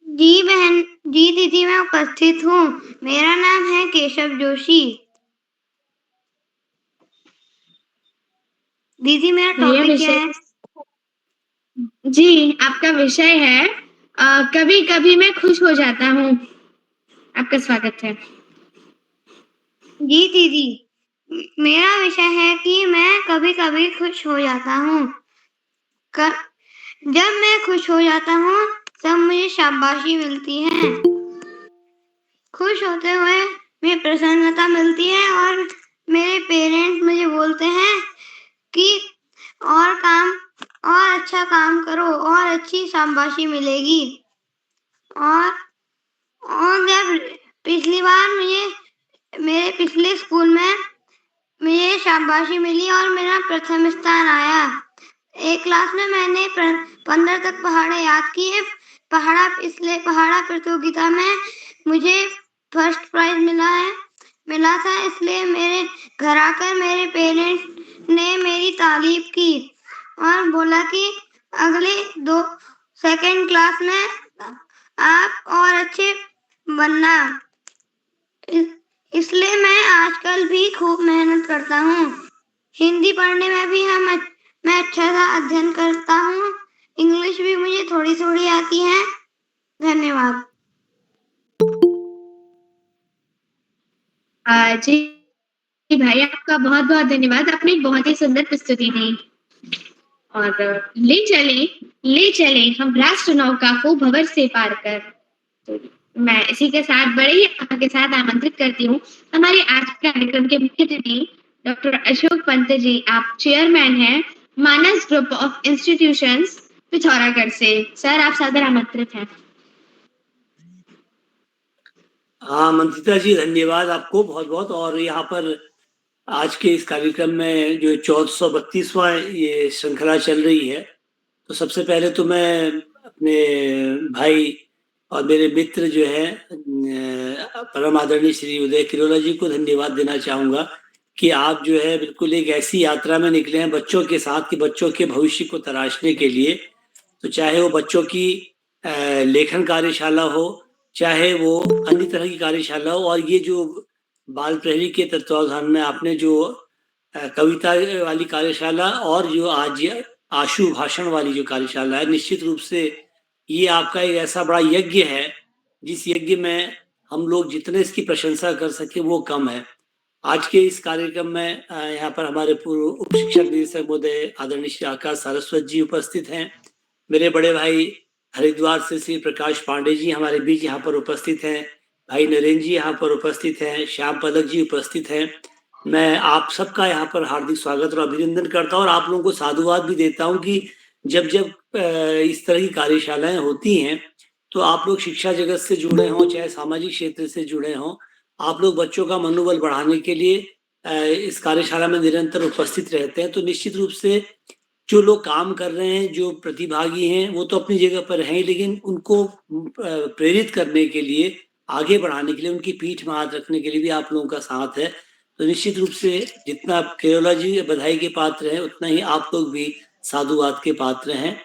जी बहन, जी दीदी, मैं उपस्थित हूँ। मेरा नाम है केशव जोशी। दीदी मेरा टॉपिक क्या है? जी, आपका विषय है कभी कभी मैं खुश हो जाता हूँ। आपका स्वागत है। जी दीदी, मेरा विषय है कि मैं कभी कभी खुश हो जाता हूँ। जब मैं खुश हो जाता हूँ तब मुझे शाबाशी मिलती है। खुश होते हुए मुझे प्रसन्नता मिलती है और मेरे पेरेंट्स मुझे बोलते हैं कि और अच्छा काम करो और अच्छी शाबाशी मिलेगी। और जब पिछली बार मेरे पिछले स्कूल में मुझे शाबाशी मिली और मेरा प्रथम स्थान आया। एक क्लास में मैंने 15 तक पहाड़े याद किए। पहाड़ा प्रतियोगिता में मुझे फर्स्ट प्राइज मिला था, इसलिए मेरे घर आकर मेरे पेरेंट्स ने मेरी तारीफ की और बोला कि अगले सेकंड क्लास में आप और अच्छे बनना। इसलिए मैं आजकल भी खूब मेहनत करता हूँ। हिंदी पढ़ने में भी मैं अच्छा सा अध्ययन करता हूँ। इंग्लिश भी मुझे थोड़ी थोड़ी आती है। धन्यवाद। जी भाई, आपका बहुत बहुत धन्यवाद। आपने एक बहुत ही सुंदर प्रस्तुति दी। और ले चले हम राष्ट्र नौका को भंवर से पार कर। तो मैं इसी के साथ बड़े ही के साथ आमंत्रित करती हूँ हमारे आज के कार्यक्रम के मुख्य अतिथि डॉक्टर अशोक पंत जी। आप चेयरमैन हैं मानस ग्रुप ऑफ इंस्टीट्यूशंस पिथौरागढ़ से। सर, आप सादर आमंत्रित हैं। हाँ मंत्रिता जी, धन्यवाद आपको बहुत बहुत। और यहाँ पर आज के इस कार्यक्रम में जो 1432वां ये श्रृंखला चल रही है, तो सबसे पहले तो मैं अपने भाई और मेरे मित्र जो है परम आदरणीय श्री उदय किरोला जी को धन्यवाद देना चाहूँगा कि आप जो है बिल्कुल एक ऐसी यात्रा में निकले हैं बच्चों के साथ कि बच्चों के भविष्य को तराशने के लिए। तो चाहे वो बच्चों की लेखन कार्यशाला हो, चाहे वो अन्य तरह की कार्यशाला हो, और ये जो बाल प्रहरी के तत्वावधान में आपने जो कविता वाली कार्यशाला और जो आज आशु भाषण वाली जो कार्यशाला है, निश्चित रूप से ये आपका एक ऐसा बड़ा यज्ञ है जिस यज्ञ में हम लोग जितने इसकी प्रशंसा कर सके वो कम है। आज के इस कार्यक्रम में यहाँ पर हमारे पूर्व उप शिक्षक निदेशक महोदय आदरणीय श्री आकाश सारस्वत जी उपस्थित हैं। मेरे बड़े भाई हरिद्वार से श्री प्रकाश पांडे जी हमारे बीच यहाँ पर उपस्थित हैं। भाई नरेंद्र जी यहाँ पर उपस्थित हैं। श्याम पदक जी उपस्थित हैं। मैं आप सबका यहाँ पर हार्दिक स्वागत और अभिनंदन करता हूँ और आप लोगों को साधुवाद भी देता हूँ कि जब इस तरह की कार्यशालाएं होती हैं तो आप लोग शिक्षा जगत से जुड़े हों चाहे सामाजिक क्षेत्र से जुड़े हों, आप लोग बच्चों का मनोबल बढ़ाने के लिए इस कार्यशाला में निरंतर उपस्थित रहते हैं। तो निश्चित रूप से जो लोग काम कर रहे हैं, जो प्रतिभागी हैं, वो तो अपनी जगह पर हैं, लेकिन उनको प्रेरित करने के लिए, आगे बढ़ाने के लिए, उनकी पीठ में हाथ रखने के लिए भी आप लोगों का साथ है। तो निश्चित रूप से जितना केरोला जी बधाई के पात्र हैं उतना ही आप लोग भी साधुवाद के पात्र हैं।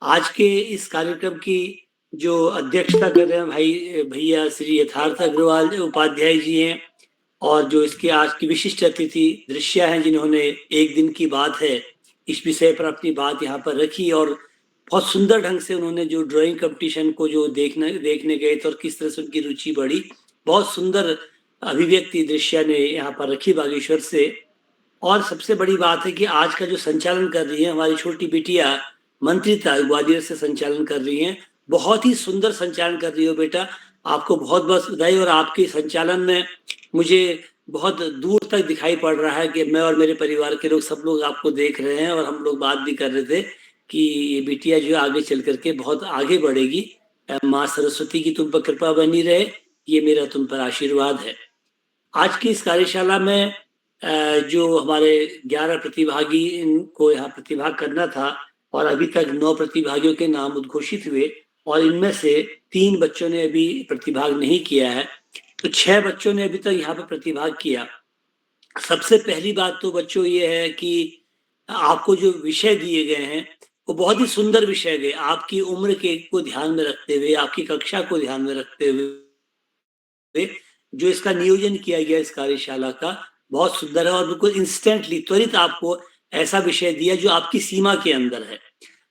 आज के इस कार्यक्रम की जो अध्यक्षता कर रहे हैं भैया श्री यथार्थ अग्रवाल उपाध्याय जी हैं, और जो इसके आज की विशिष्ट अतिथि दृश्य हैं, जिन्होंने एक दिन की बात है इस विषय पर अपनी बात यहाँ पर रखी और बहुत सुंदर ढंग से उन्होंने जो ड्राइंग कंपटीशन को जो देखने गए थे और किस तरह से उनकी रुचि बढ़ी, बहुत सुंदर अभिव्यक्ति दृश्य ने यहाँ पर रखी बागेश्वर से। और सबसे बड़ी बात है कि आज का जो संचालन कर रही है हमारी छोटी बिटिया मंत्रिता ग्वालियर से संचालन कर रही हैं। बहुत ही सुंदर संचालन कर रही हो बेटा, आपको बहुत बहुत बधाई। और आपके संचालन में मुझे बहुत दूर तक दिखाई पड़ रहा है कि मैं और मेरे परिवार के लोग सब लोग आपको देख रहे हैं और हम लोग बात भी कर रहे थे कि ये बिटिया जो आगे चल करके बहुत आगे बढ़ेगी। माँ सरस्वती की तुम पर कृपा बनी रहे, ये मेरा तुम पर आशीर्वाद है। आज की इस कार्यशाला में जो हमारे 11 प्रतिभागी को यहाँ प्रतिभाग करना था और अभी तक 9 प्रतिभागियों के नाम उद्घोषित हुए और इनमें से 3 बच्चों ने अभी प्रतिभाग नहीं किया है, तो 6 बच्चों ने अभी तक यहाँ पर प्रतिभाग किया। सबसे पहली बात तो बच्चों ये है कि आपको जो विषय दिए गए हैं वो बहुत ही सुंदर विषय गए, आपकी उम्र के को ध्यान में रखते हुए, आपकी कक्षा को ध्यान में रखते हुए जो इसका नियोजन किया गया इस कार्यशाला का बहुत सुंदर है और बिल्कुल इंस्टेंटली त्वरित आपको ऐसा विषय दिया जो आपकी सीमा के अंदर है।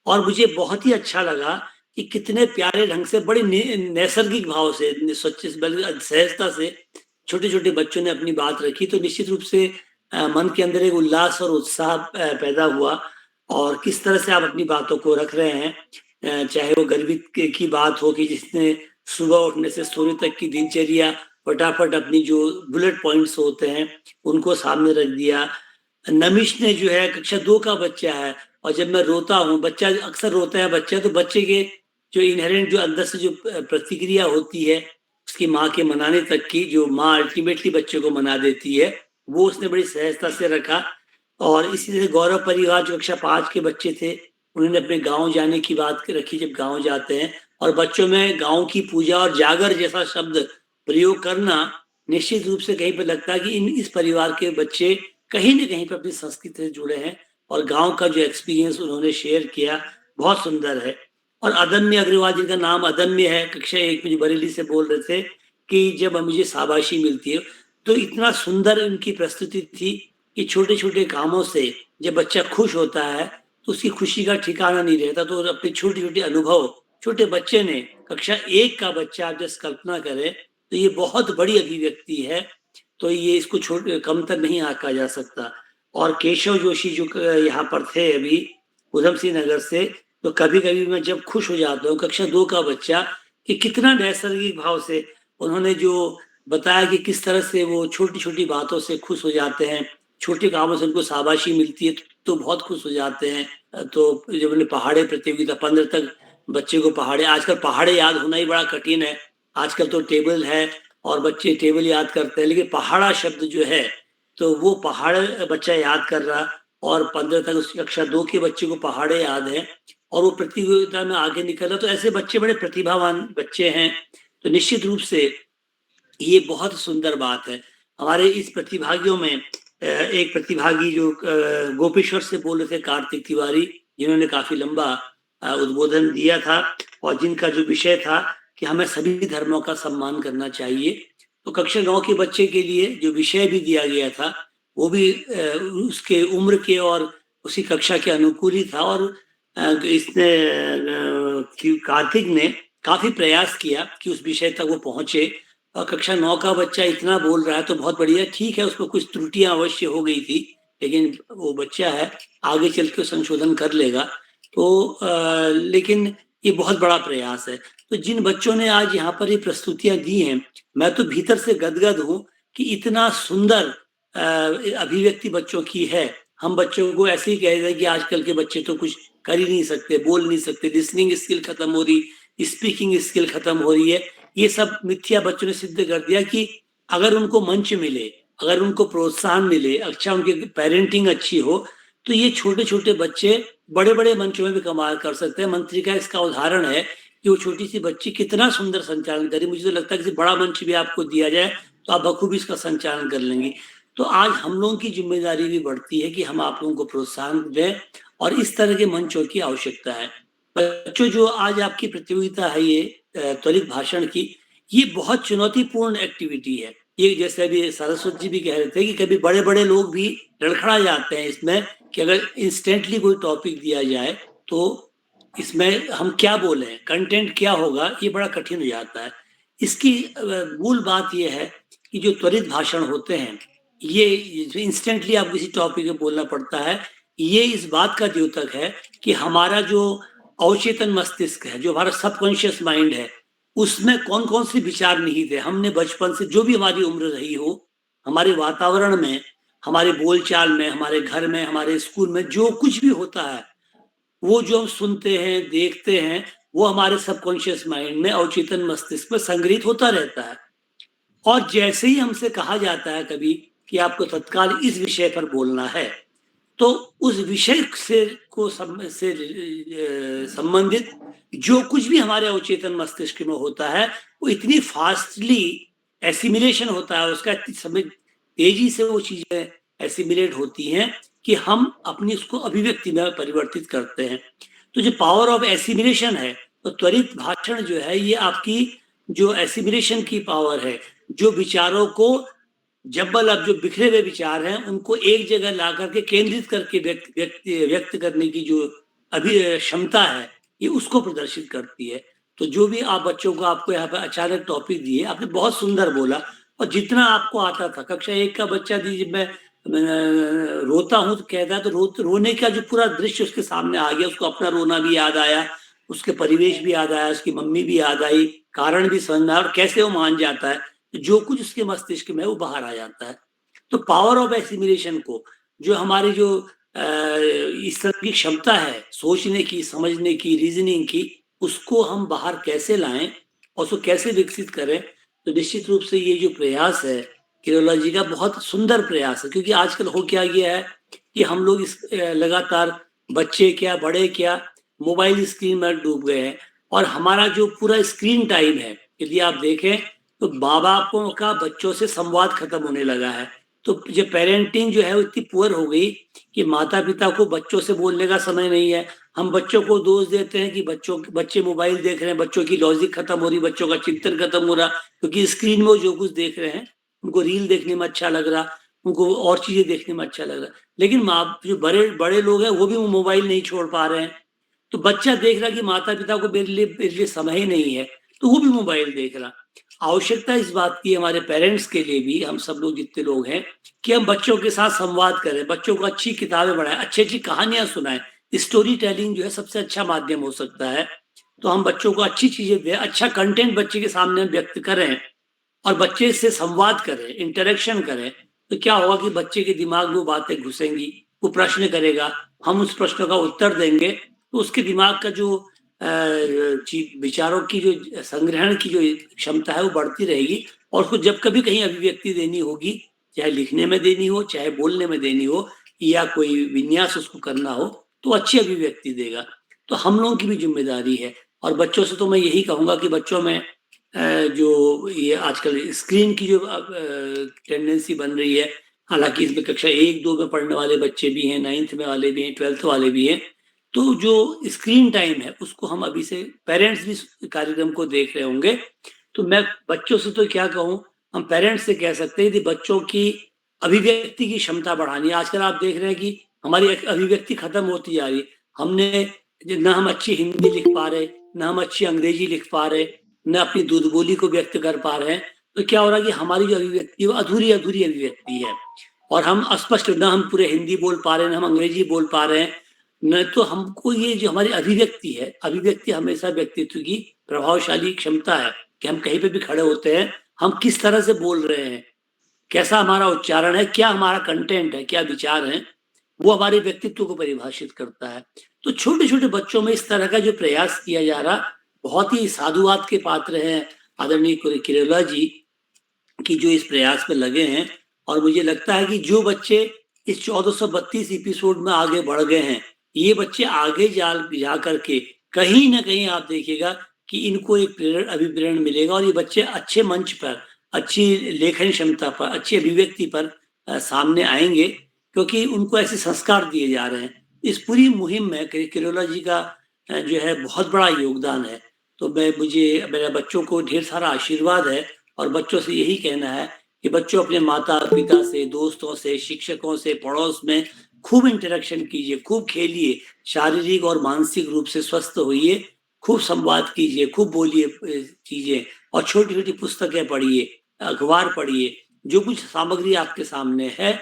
और मुझे बहुत ही अच्छा लगा कि कितने प्यारे ढंग से बड़े नैसर्गिक भाव से सहजता से छोटे छोटे बच्चों ने अपनी बात रखी, तो निश्चित रूप से मन के अंदर एक उल्लास और उत्साह पैदा हुआ। और किस तरह से आप अपनी बातों को रख रहे हैं, चाहे वो गर्वित की बात हो कि जिसने सुबह उठने से सोने तक की दिनचर्या फटाफट अपनी जो बुलेट पॉइंट्स होते हैं उनको सामने रख दिया। नमिश ने जो है कक्षा 2 का बच्चा है और जब मैं रोता हूँ, बच्चा अक्सर रोता है बच्चा, तो बच्चे के जो इनहेरेंट जो अंदर से जो प्रतिक्रिया होती है उसकी माँ के मनाने तक की, जो माँ अल्टीमेटली बच्चे को मना देती है, वो उसने बड़ी सहजता से रखा। और इसी तरह गौरव परिवार जो कक्षा 5 के बच्चे थे उन्होंने अपने गाँव जाने की बात रखी, जब गाँव जाते हैं और बच्चों में गाँव की पूजा और जागर जैसा शब्द प्रयोग करना निश्चित रूप से कहीं पर लगता है कि इस परिवार के बच्चे कहीं न कहीं पर अपनी संस्कृति से जुड़े हैं और गांव का जो एक्सपीरियंस उन्होंने शेयर किया बहुत सुंदर है। और अदम्य अग्रवाल जिनका नाम अदम्य है, कक्षा 1 में जो बरेली से बोल रहे थे कि जब मुझे शाबाशी मिलती है, तो इतना सुंदर उनकी प्रस्तुति थी कि छोटे छोटे कामों से जब बच्चा खुश होता है तो उसकी खुशी का ठिकाना नहीं रहता। तो अपने छोटे छोटे अनुभव छोटे बच्चे ने, कक्षा 1 का बच्चा, आप जैसे कल्पना करें तो ये बहुत बड़ी अभिव्यक्ति है, तो ये इसको कमतर नहीं आंका जा सकता। और केशव जोशी जो यहाँ पर थे अभी उधम सिंह नगर से, तो कभी कभी मैं जब खुश हो जाता हूँ, कक्षा 2 का बच्चा, कि कितना नैसर्गिक भाव से उन्होंने जो बताया कि किस तरह से वो छोटी छोटी बातों से खुश हो जाते हैं, छोटे कामों से उनको शाबाशी मिलती है तो बहुत खुश हो जाते हैं। तो जब उन्हें पहाड़े प्रतियोगिता 15 तक बच्चे को पहाड़े, आजकल पहाड़े याद होना ही बड़ा कठिन है, आजकल तो टेबल है और बच्चे टेबल याद करते हैं, लेकिन पहाड़ा शब्द जो है तो वो पहाड़ बच्चा याद कर रहा और 15 तक उस कक्षा 2 के बच्चे को पहाड़े याद है और वो प्रतियोगिता में आगे निकल रहा। तो ऐसे बच्चे बड़े प्रतिभावान बच्चे हैं, तो निश्चित रूप से ये बहुत सुंदर बात है। हमारे इस प्रतिभागियों में एक प्रतिभागी जो गोपेश्वर से बोल रहे थे, कार्तिक तिवारी, जिन्होंने काफी लंबा उद्बोधन दिया था और जिनका जो विषय था कि हमें सभी धर्मों का सम्मान करना चाहिए। तो कक्षा 9 के बच्चे के लिए जो विषय भी दिया गया था वो भी उसके उम्र के और उसी कक्षा के अनुकूल ही था। और इसने कार्तिक ने काफी प्रयास किया कि उस विषय तक वो पहुंचे और कक्षा 9 का बच्चा इतना बोल रहा है तो बहुत बढ़िया, ठीक है, उसको कुछ त्रुटियां अवश्य हो गई थी लेकिन वो बच्चा है, आगे चल के संशोधन कर लेगा। तो लेकिन ये बहुत बड़ा प्रयास है। तो जिन बच्चों ने आज यहाँ पर ये प्रस्तुतियां दी हैं, मैं तो भीतर से गदगद हूँ कि इतना सुंदर अभिव्यक्ति बच्चों की है। हम बच्चों को ऐसे ही कह रहे हैं कि आजकल के बच्चे तो कुछ कर ही नहीं सकते, बोल नहीं सकते, लिसनिंग स्किल खत्म हो रही, स्पीकिंग स्किल खत्म हो रही है। ये सब मिथ्या बच्चों ने सिद्ध कर दिया कि अगर उनको मंच मिले, अगर उनको प्रोत्साहन मिले, अच्छा उनकी पेरेंटिंग अच्छी हो, तो ये छोटे छोटे बच्चे बड़े बड़े मंचों में भी कमाल कर सकते हैं। मंत्री का इसका उदाहरण है कि वो छोटी सी बच्ची कितना सुंदर संचालन करी। मुझे तो लगता है कि बड़ा मंच भी आपको दिया जाए तो आप बखूबी इसका संचालन कर लेंगी। तो आज हम लोगों की जिम्मेदारी भी बढ़ती है कि हम आप लोगों को प्रोत्साहन दें और इस तरह के मंचों की आवश्यकता है। बच्चों, जो आज आपकी प्रतियोगिता है ये त्वरित भाषण की, ये बहुत चुनौतीपूर्ण एक्टिविटी है ये जैसे अभी सरस्वती जी भी कह रहे थे कि कभी बड़े बड़े लोग भी लड़खड़ा जाते हैं इसमें कि अगर इंस्टेंटली कोई टॉपिक दिया जाए तो इसमें हम क्या बोलें, कंटेंट क्या होगा, ये बड़ा कठिन हो जाता है। इसकी मूल बात ये है कि जो त्वरित भाषण होते हैं, ये इंस्टेंटली आप किसी टॉपिक में बोलना पड़ता है, ये इस बात का द्योतक है कि हमारा जो अवचेतन मस्तिष्क है, जो हमारा सबकॉन्शियस माइंड है, उसमें कौन कौन से विचार निहित है। हमने बचपन से जो भी हमारी उम्र रही हो, हमारे वातावरण में, हमारे बोलचाल में, हमारे घर में, हमारे स्कूल में जो कुछ भी होता है, वो जो हम सुनते हैं, देखते हैं, वो हमारे सबकॉन्शियस माइंड में, अवचेतन मस्तिष्क में संग्रहित होता रहता है। और जैसे ही हमसे कहा जाता है कभी कि आपको तत्काल इस विषय पर बोलना है, तो उस विषय से संबंधित जो कुछ भी हमारे अवचेतन मस्तिष्क में होता है, वो इतनी फास्टली एसिमिलेशन होता है उसका, इतनी समय तेजी से वो चीजें एसिमिलेट होती हैं कि हम अपनी उसको अभिव्यक्ति में परिवर्तित करते हैं। तो जो पावर ऑफ एसिमिलेशन है, तो त्वरित भाषण जो है, ये आपकी जो एसिमिलेशन की पावर है, जो विचारों को जब्बल जो बिखरे हुए विचार हैं उनको एक जगह ला करके केंद्रित करके व्यक्त करने की जो क्षमता है, ये उसको प्रदर्शित करती है। तो जो भी आप बच्चों को, आपको यहाँ पे अचानक टॉपिक दिए, आपने बहुत सुंदर बोला, और जितना आपको आता था, कक्षा 1 का बच्चा दीजिए, मैं रोता हूँ तो कहता है, तो रोने का जो पूरा दृश्य उसके सामने आ गया, उसको अपना रोना भी याद आया, उसके परिवेश भी याद आया, उसकी मम्मी भी याद आई, कारण भी समझ में आया, और कैसे वो मान जाता है, जो कुछ उसके मस्तिष्क में वो बाहर आ जाता है। तो पावर ऑफ एसिमिलेशन को, जो हमारी जो इस तरह की क्षमता है सोचने की, समझने की, रीजनिंग की, उसको हम बाहर कैसे लाएं और उसको कैसे विकसित करें, तो निश्चित रूप से ये जो प्रयास है किरोलॉजी का, बहुत सुंदर प्रयास है। क्योंकि आजकल हो क्या गया है कि हम लोग इस लगातार, बच्चे क्या, बड़े क्या, मोबाइल स्क्रीन में डूब गए हैं, और हमारा जो पूरा स्क्रीन टाइम है, यदि आप देखें तो माँ बापों का बच्चों से संवाद खत्म होने लगा है। तो जो पेरेंटिंग जो है वो इतनी पुअर हो गई कि माता पिता को बच्चों से बोलने का समय नहीं है। हम बच्चों को दोष देते हैं कि बच्चे मोबाइल देख रहे हैं, बच्चों की लॉजिक खत्म हो रही, बच्चों का चिंतन खत्म हो रहा, क्योंकि स्क्रीन में जो कुछ देख रहे हैं, उनको रील देखने में अच्छा लग रहा, उनको और चीजें देखने में अच्छा लग रहा। लेकिन जो बड़े लोग हैं वो भी मोबाइल नहीं छोड़ पा रहे हैं। तो बच्चा देख रहा कि माता पिता को मेरे लिए समय ही नहीं है, तो वो भी मोबाइल देख रहा। आवश्यकता इस बात की, हमारे पेरेंट्स के लिए भी, हम सब लोग जितने लोग हैं, कि हम बच्चों के साथ संवाद करें, बच्चों को अच्छी किताबें पढ़ाएं, अच्छी अच्छी कहानियां सुनाएं। स्टोरी टेलिंग जो है सबसे अच्छा माध्यम हो सकता है। तो हम बच्चों को अच्छी चीजें दें, अच्छा कंटेंट बच्चे के सामने व्यक्त करें, और बच्चे से संवाद करें, इंटरेक्शन करें। तो क्या होगा कि बच्चे के दिमाग में वो बातें घुसेंगी, वो प्रश्न करेगा, हम उस प्रश्न का उत्तर देंगे, तो उसके दिमाग का जो विचारों की जो संग्रहण की जो क्षमता है वो बढ़ती रहेगी, और उसको जब कभी कहीं अभिव्यक्ति देनी होगी, चाहे लिखने में देनी हो, चाहे बोलने में देनी हो, या कोई विन्यास उसको करना हो, तो अच्छी अभिव्यक्ति देगा। तो हम लोगों की भी जिम्मेदारी है। और बच्चों से तो मैं यही कहूंगा कि बच्चों में जो ये आजकल स्क्रीन की जो टेंडेंसी बन रही है, हालांकि इसमें कक्षा 1-2 में पढ़ने वाले बच्चे भी हैं, 9th में वाले भी हैं, 12th वाले भी हैं, तो जो स्क्रीन टाइम है उसको हम अभी से, पेरेंट्स भी कार्यक्रम को देख रहे होंगे, तो मैं बच्चों से तो क्या कहूँ, हम पेरेंट्स से कह सकते हैं कि बच्चों की अभिव्यक्ति की क्षमता बढ़ानी है। आजकल आप देख रहे हैं कि हमारी अभिव्यक्ति खत्म होती जा रही है। हमने न हम अच्छी हिंदी लिख पा रहे, न हम अच्छी अंग्रेजी लिख पा रहे, न अपनी दूध बोली को व्यक्त कर पा रहे हैं। तो क्या हो रहा है कि हमारी जो अभिव्यक्ति है वो अधूरी अभिव्यक्ति है, और हम अस्पष्ट, न हम पूरे हिंदी बोल पा रहे हैं, न हम अंग्रेजी बोल पा रहे हैं, न तो हमको ये जो हमारी अभिव्यक्ति है, अभिव्यक्ति हमेशा व्यक्तित्व की प्रभावशाली क्षमता है कि हम कहीं पे भी खड़े होते हैं, हम किस तरह से बोल रहे हैं, कैसा हमारा उच्चारण है, क्या हमारा कंटेंट है, क्या विचार है, वो हमारे व्यक्तित्व को परिभाषित करता है। तो छोटे छोटे बच्चों में इस तरह का जो प्रयास किया जा रहा, बहुत ही साधुवाद के पात्र हैं आदरणीय किरोला जी की, जो इस प्रयास में लगे हैं। और मुझे लगता है कि जो बच्चे इस 1432 एपिसोड में आगे बढ़ गए हैं, ये बच्चे आगे जा करके कहीं ना कहीं आप देखिएगा कि इनको एक अभिप्रेरण मिलेगा, और ये बच्चे अच्छे मंच पर, अच्छी लेखन क्षमता पर, अच्छी अभिव्यक्ति पर सामने आएंगे, क्योंकि उनको ऐसे संस्कार दिए जा रहे हैं। इस पूरी मुहिम में किरोला जी का जो है बहुत बड़ा योगदान है। तो मेरे बच्चों को ढेर सारा आशीर्वाद है, और बच्चों से यही कहना है कि बच्चों अपने माता पिता से, दोस्तों से, शिक्षकों से, पड़ोस में खूब इंटरेक्शन कीजिए, खूब खेलिए, शारीरिक और मानसिक रूप से स्वस्थ होइए, खूब संवाद कीजिए, खूब बोलिए चीजें, और छोटी छोटी पुस्तकें पढ़िए, अखबार पढ़िए, जो कुछ सामग्री आपके सामने है।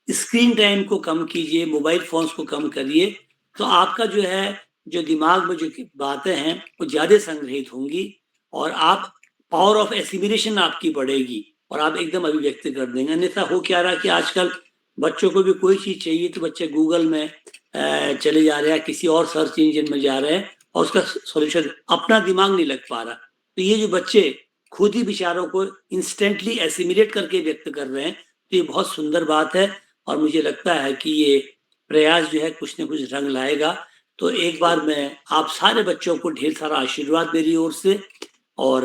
स्क्रीन टाइम को कम कीजिए, मोबाइल फोन्स को कम करिए, तो आपका जो है, जो दिमाग में जो बातें हैं वो ज्यादा संग्रहित होंगी, और आप पावर ऑफ एसिमिलेशन आपकी बढ़ेगी, और आप एकदम अभिव्यक्त कर देंगे। अन्यथा हो क्या रहा कि आजकल बच्चों को भी कोई चीज चाहिए तो बच्चे गूगल में चले जा रहे हैं, किसी और सर्च इंजन में जा रहे हैं, और उसका सॉल्यूशन, अपना दिमाग नहीं लग पा रहा। तो ये जो बच्चे खुद ही विचारों को इंस्टेंटली एसिमिलेट करके व्यक्त कर रहे हैं, तो ये बहुत सुंदर बात है, और मुझे लगता है कि ये प्रयास जो है कुछ न कुछ रंग लाएगा। तो एक बार मैं आप सारे बच्चों को ढेर सारा आशीर्वाद मेरी ओर से, और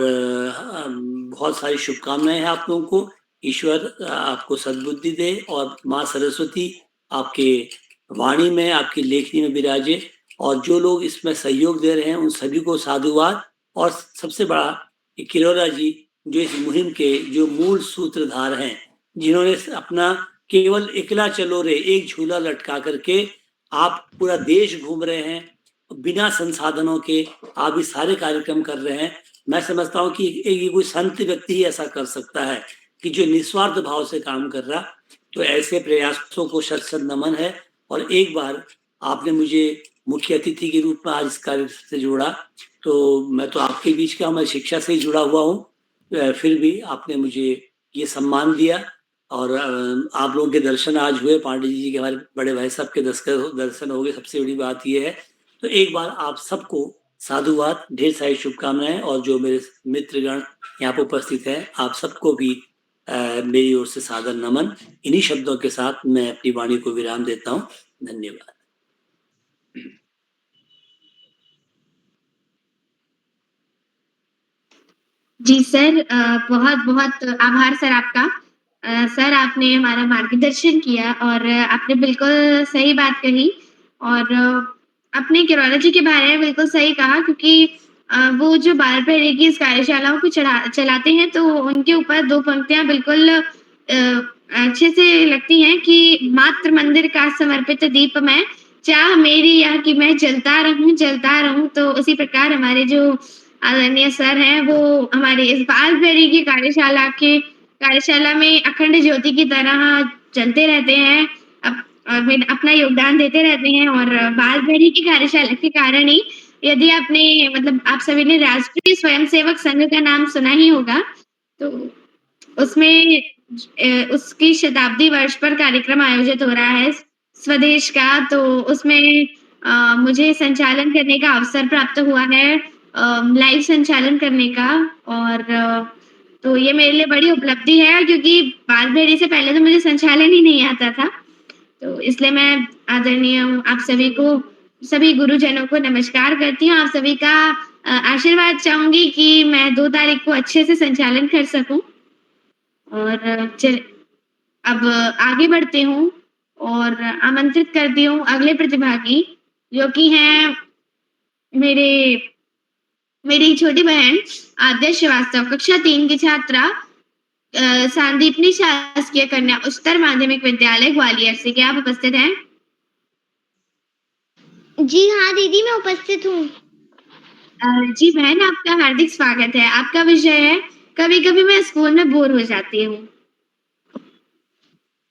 बहुत सारी शुभकामनाएं हैं आप लोगों को। ईश्वर आपको सद्बुद्धि दे, और माँ सरस्वती आपके वाणी में, आपकी लेखनी में विराजे, और जो लोग इसमें सहयोग दे रहे हैं उन सभी को साधुवाद। और सबसे बड़ा किरोरा जी, जो इस मुहिम के जो मूल सूत्रधार हैं, जिन्होंने अपना केवल इकला चलो रे एक झूला लटका करके आप पूरा देश घूम रहे हैं बिना संसाधनों के, आप ये सारे कार्यक्रम कर रहे हैं। मैं समझता हूँ कि ये कोई संत व्यक्ति ही ऐसा कर सकता है कि जो निस्वार्थ भाव से काम कर रहा। तो ऐसे प्रयासों को शत शत नमन है। और एक बार आपने मुझे मुख्य अतिथि के रूप में आज इस कार्य से जोड़ा, तो मैं तो आपके बीच का, मैं शिक्षा से ही जुड़ा हुआ हूँ, फिर भी आपने मुझे ये सम्मान दिया, और आप लोगों के दर्शन आज हुए, पांडे जी के, हमारे बड़े भाई साहब के दर्शन हो गए, सबसे बड़ी बात ये है। तो एक बार आप सबको साधुवाद, ढेर सारी शुभकामनाएं, और जो मेरे मित्रगण यहाँ पर उपस्थित हैं, आप सबको भी मेरी ओर से सादर नमन। इन्हीं शब्दों के साथ मैं अपनी वाणी को विराम देता हूँ। धन्यवाद। जी सर, बहुत बहुत आभार सर आपका। सर, आपने हमारा मार्गदर्शन किया, और आपने बिल्कुल सही बात कही, और अपने किरोरा जी के बारे में बिल्कुल सही कहा, क्योंकि वो जो बाल प्रहरी की इस कार्यशालाओं को चलाते हैं, तो उनके ऊपर 2 पंक्तियाँ बिल्कुल अच्छे से लगती हैं कि मात्र मंदिर का समर्पित दीप मैं, चाह मेरी यह कि मैं जलता रहूं। तो उसी प्रकार हमारे जो आदरणीय सर हैं, वो हमारे इस बाल प्रहरी की कार्यशाला में अखंड ज्योति की तरह चलते रहते हैं, अपना योगदान देते रहते हैं। और बाल प्रहरी की कार्यशाला के कारण ही, यदि आपने, मतलब आप सभी ने राष्ट्रीय स्वयंसेवक संघ का नाम सुना ही होगा, तो उसमें उसकी शताब्दी वर्ष पर कार्यक्रम आयोजित हो रहा है स्वदेश का, तो उसमें मुझे संचालन करने का अवसर प्राप्त हुआ है, लाइव संचालन करने का। और तो ये मेरे लिए बड़ी उपलब्धि है, क्योंकि बाल प्रहरी से पहले तो मुझे संचालन ही नहीं आता था। तो इसलिए मैं आदरणीय आप सभी को, सभी गुरुजनों को नमस्कार करती हूँ। आप सभी का आशीर्वाद चाहूंगी कि मैं 2 तारीख को अच्छे से संचालन कर सकूं। और अब आगे बढ़ते हूँ, और आमंत्रित करती हूँ अगले प्रतिभागी, जो कि हैं मेरी छोटी बहन आद्या श्रीवास्तव, कक्षा 3 की छात्रा, सांदीपनी शासकीय कन्या उच्चतर माध्यमिक विद्यालय ग्वालियर से। क्या आप उपस्थित हैं? जी हाँ दीदी, मैं उपस्थित हूँ। जी बहन, आपका हार्दिक स्वागत है। आपका विषय है, कभी कभी मैं स्कूल में बोर हो जाती हूँ।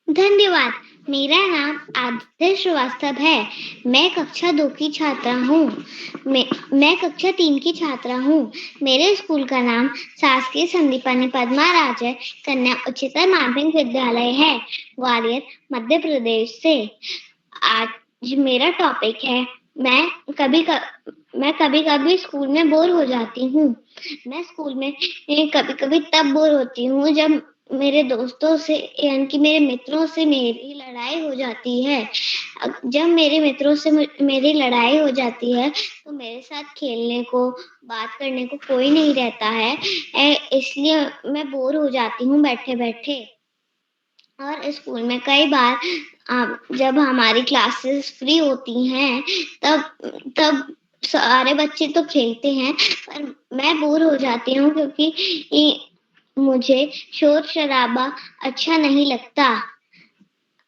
धन्यवाद। मेरा नाम आद्या श्रीवास्तव है। मैं कक्षा 2 की छात्रा हूँ। मैं कक्षा 3 की छात्रा हूँ। मेरे स्कूल का नाम शासकीय संदीपनी पद्मा राजे कन्या उच्चतर माध्यमिक विद्यालय है, ग्वालियर, मध्य प्रदेश से। आज मेरा टॉपिक है, मैं कभी कभी स्कूल में बोर हो जाती हूँ। मैं स्कूल में कभी कभी तब बोर होती हूँ जब मेरे दोस्तों से, यानी कि मेरे मित्रों से मेरी लड़ाई हो जाती है। जब मेरे मित्रों से मेरी लड़ाई हो जाती है, तो मेरे साथ खेलने को, बात करने को कोई नहीं रहता है, इसलिए मैं बोर हो जाती हूँ बैठे बैठे। और स्कूल में कई बार जब हमारी क्लासेस फ्री होती हैं, तब सारे बच्चे तो खेलते हैं, पर मैं बोर हो जाती हूँ, क्योंकि मुझे शोर शराबा अच्छा नहीं लगता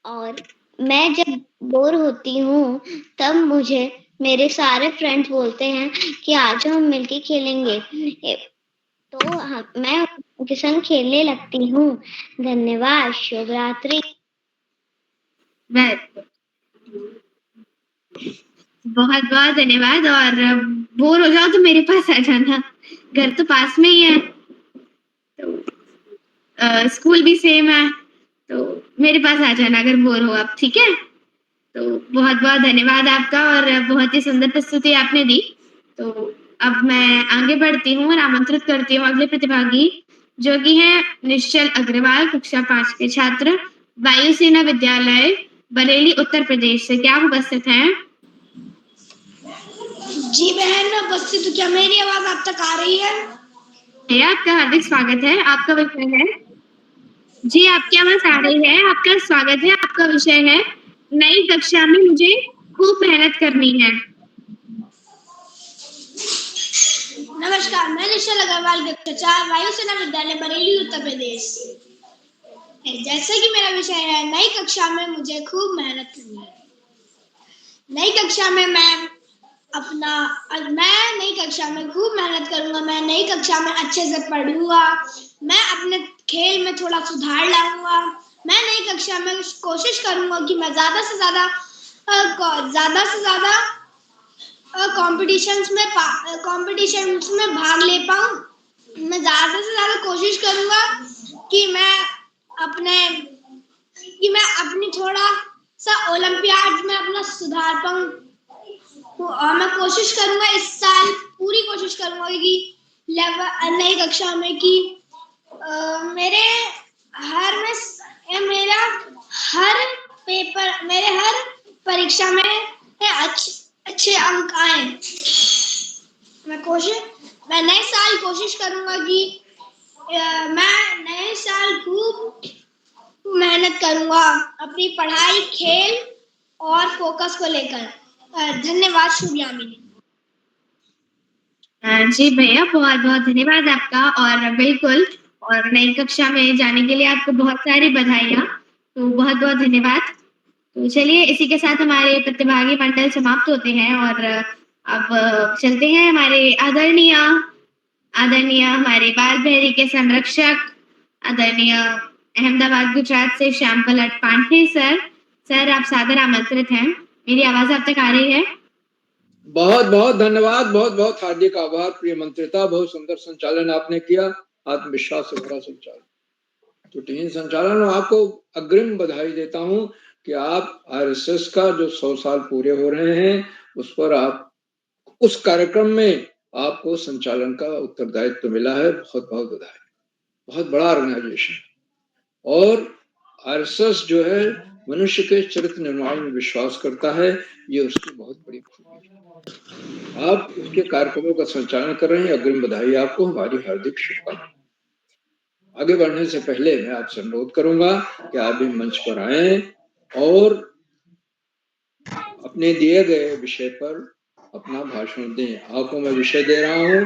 और मैं जब बोर होती हूँ तब मुझे मेरे सारे फ्रेंड्स बोलते हैं कि आज हम मिलके खेलेंगे तो मैं उनके संग खेलने लगती हूँ। धन्यवाद। शुभ रात्रि। बहुत बहुत धन्यवाद। और बोर हो जाओ तो मेरे पास आ जाना, घर तो पास में ही है, तो स्कूल भी सेम है, तो मेरे पास आ जाना अगर बोर हो आप, ठीक है? तो बहुत बहुत धन्यवाद आपका और बहुत ही सुंदर प्रस्तुति आपने दी। तो अब मैं आगे बढ़ती हूँ और आमंत्रित करती हूँ अगले प्रतिभागी जो कि है निश्चल अग्रवाल, कक्षा 5 के छात्र, वायुसेना विद्यालय बरेली उत्तर प्रदेश से। क्या आप उपस्थित हैं? जी बहन, मैं उपस्थित हूँ। क्या मेरी आवाज आप तक आ रही है? आपका हार्दिक स्वागत है। आपका विषय है? जी, आपकी आवाज आ रही है। आपका स्वागत है। आपका विषय है नई कक्षा में मुझे खूब मेहनत करनी है। नमस्कार, मैं निश्चल अग्रवाल, कक्षा 4, वायुसेना विद्यालय बरेली उत्तर प्रदेश। जैसे कि मेरा विषय है नई कक्षा में मुझे खूब मेहनत करनी है। नई कक्षा में मैं नई कक्षा में खूब मेहनत करूंगा। मैं नई कक्षा में अच्छे से पढ़ूंगा। मैं अपने खेल में थोड़ा सुधार लाऊंगा। मैं नई कक्षा में कोशिश करूंगा कि मैं ज्यादा से ज्यादा कॉम्पिटिशन्स में भाग ले पाऊं। मैं ज्यादा से ज्यादा कोशिश करूंगा कि मैं अपनी थोड़ा सा ओलंपियाड में अपना सुधार पाऊं। और मैं कोशिश करूंगा इस साल पूरी कोशिश करूंगा कि नई कक्षा में कि मेरे हर परीक्षा में अच्छे अंक आए। मैं नए साल कोशिश करूंगा कि मैं नए साल खूब मेहनत करूंगा अपनी पढ़ाई, खेल और फोकस को लेकर। धन्यवाद। शुभ यामिनी। जी भैया, बहुत बहुत धन्यवाद आपका। और बिल्कुल, और नई कक्षा में जाने के लिए आपको बहुत सारी बधाइयाँ। तो बहुत बहुत धन्यवाद। तो चलिए, इसी के साथ हमारे प्रतिभागी मंडल समाप्त होते हैं और अब चलते हैं हमारे आदरणीय हमारे बाल बहरी के संरक्षक, आदरणीय अहमदाबाद गुजरात से श्यामपल पांडे सर आप सादर आमंत्रित हैं। मेरी आवाज आप तक आ रही है? बहुत बहुत धन्यवाद, बहुत बहुत हार्दिक आभार प्रिय मंत्रिता। बहुत सुंदर संचालन आपने किया, आत्मविश्वास से भरा संचालन। तो टीम संचालन, आपको अग्रिम बधाई देता हूं कि आप आरएसएस का जो 100 साल पूरे हो रहे हैं उस पर आप उस कार्यक्रम में आपको संचालन का उत्तरदायित्व मिला है। बहुत बहुत बधाई। बहुत बड़ा ऑर्गेनाइजेशन और आरएसएस जो है मनुष्य के चरित्र निर्माण में विश्वास करता है, ये उसकी बहुत बड़ी खूबी है। आप उसके कार्यक्रमों का संचालन कर रहे हैं, अग्रिम बधाई आपको, हमारी हार्दिक शुभकामनाएं। आगे बढ़ने से पहले मैं आपसे अनुरोध करूंगा कि आप भी मंच पर आए और अपने दिए गए विषय पर अपना भाषण दें। आपको मैं विषय दे रहा हूं।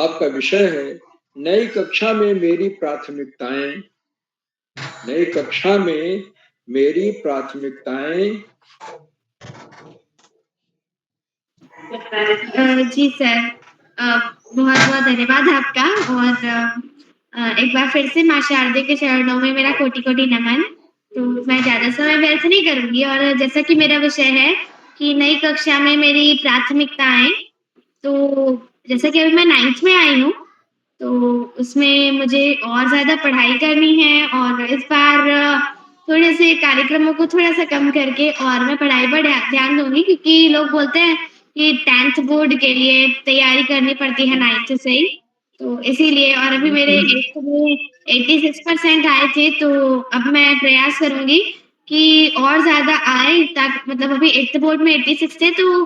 आपका विषय है नई कक्षा में मेरी प्राथमिकताएं। नई कक्षा में मेरी प्राथमिकताएं। जी सर, बहुत बहुत धन्यवाद आपका। और एक बार फिर से माँ शारदे के चरणों में मेरा कोटि कोटि नमन। तो मैं ज्यादा समय व्यर्थ नहीं करूंगी और जैसा कि मेरा विषय है कि नई कक्षा में मेरी प्राथमिकताएं, तो जैसा कि अभी मैं 9th में आई हूँ तो उसमें मुझे और ज्यादा पढ़ाई करनी है और इस बार थोड़े से कार्यक्रमों को थोड़ा सा कम करके और मैं पढ़ाई पर ध्यान दूंगी, क्योंकि लोग बोलते हैं कि 10th बोर्ड के लिए तैयारी करनी पड़ती है 9th से ही, तो इसीलिए। और अभी मेरे 8th में 86% आए थे, तो अब मैं प्रयास करूंगी कि और ज्यादा आए, ताकि मतलब अभी 8th बोर्ड में 86 थे तो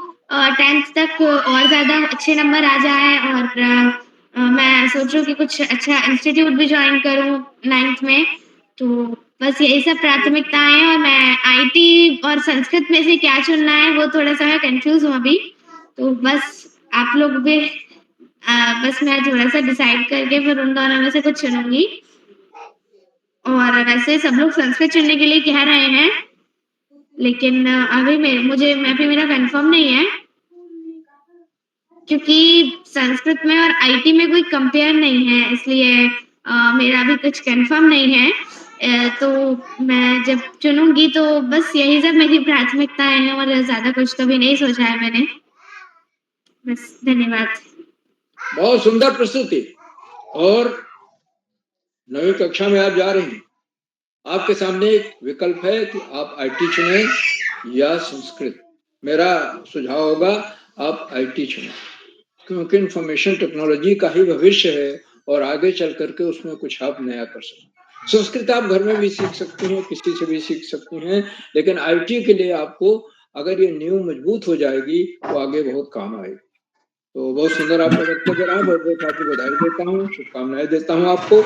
10th तक और ज्यादा अच्छे नंबर आ जाए। और मैं सोच रही हूँ कि कुछ अच्छा इंस्टीट्यूट भी ज्वाइन करूँ 9th में। तो बस यही सब प्राथमिकताएं हैं और मैं आईटी और संस्कृत में से क्या चुनना है वो थोड़ा सा मैं कंफ्यूज हूँ अभी। तो बस आप लोग भी बस मैं थोड़ा सा डिसाइड करके फिर उन दोनों में से कुछ चुनूंगी। और वैसे सब लोग संस्कृत चुनने के लिए कह रहे हैं, लेकिन अभी मैं भी मेरा कंफर्म नहीं है, क्योंकि संस्कृत में और आईटी में कोई कंपेयर नहीं है, इसलिए मेरा अभी कुछ कंफर्म नहीं है। तो मैं जब चुनूंगी तो बस यही सब मेरी प्राथमिकताएं हैं और ज्यादा कुछ तो भी नहीं सोचा है मैंने। बस, धन्यवाद। बहुत सुंदर प्रस्तुति। और 9वीं कक्षा में आप जा रही हैं, आपके सामने एक विकल्प है कि आप आईटी चुनें या संस्कृत। मेरा सुझाव होगा आप आईटी चुनें, क्योंकि इंफॉर्मेशन टेक्नोलॉजी का ही भविष्य है और आगे चल करके उसमें कुछ आप नया कर सकते हैं। संस्कृत आप घर में भी सीख सकती हैं, किसी से भी सीख सकती हैं, लेकिन आईटी के लिए आपको अगर ये नींव मजबूत हो जाएगी तो आगे बहुत काम आएगी। तो बहुत सुंदर आपका वक्तव्य रहा, बहुत बहुत आपको बधाई देता हूँ, शुभकामनाएं देता हूँ आपको।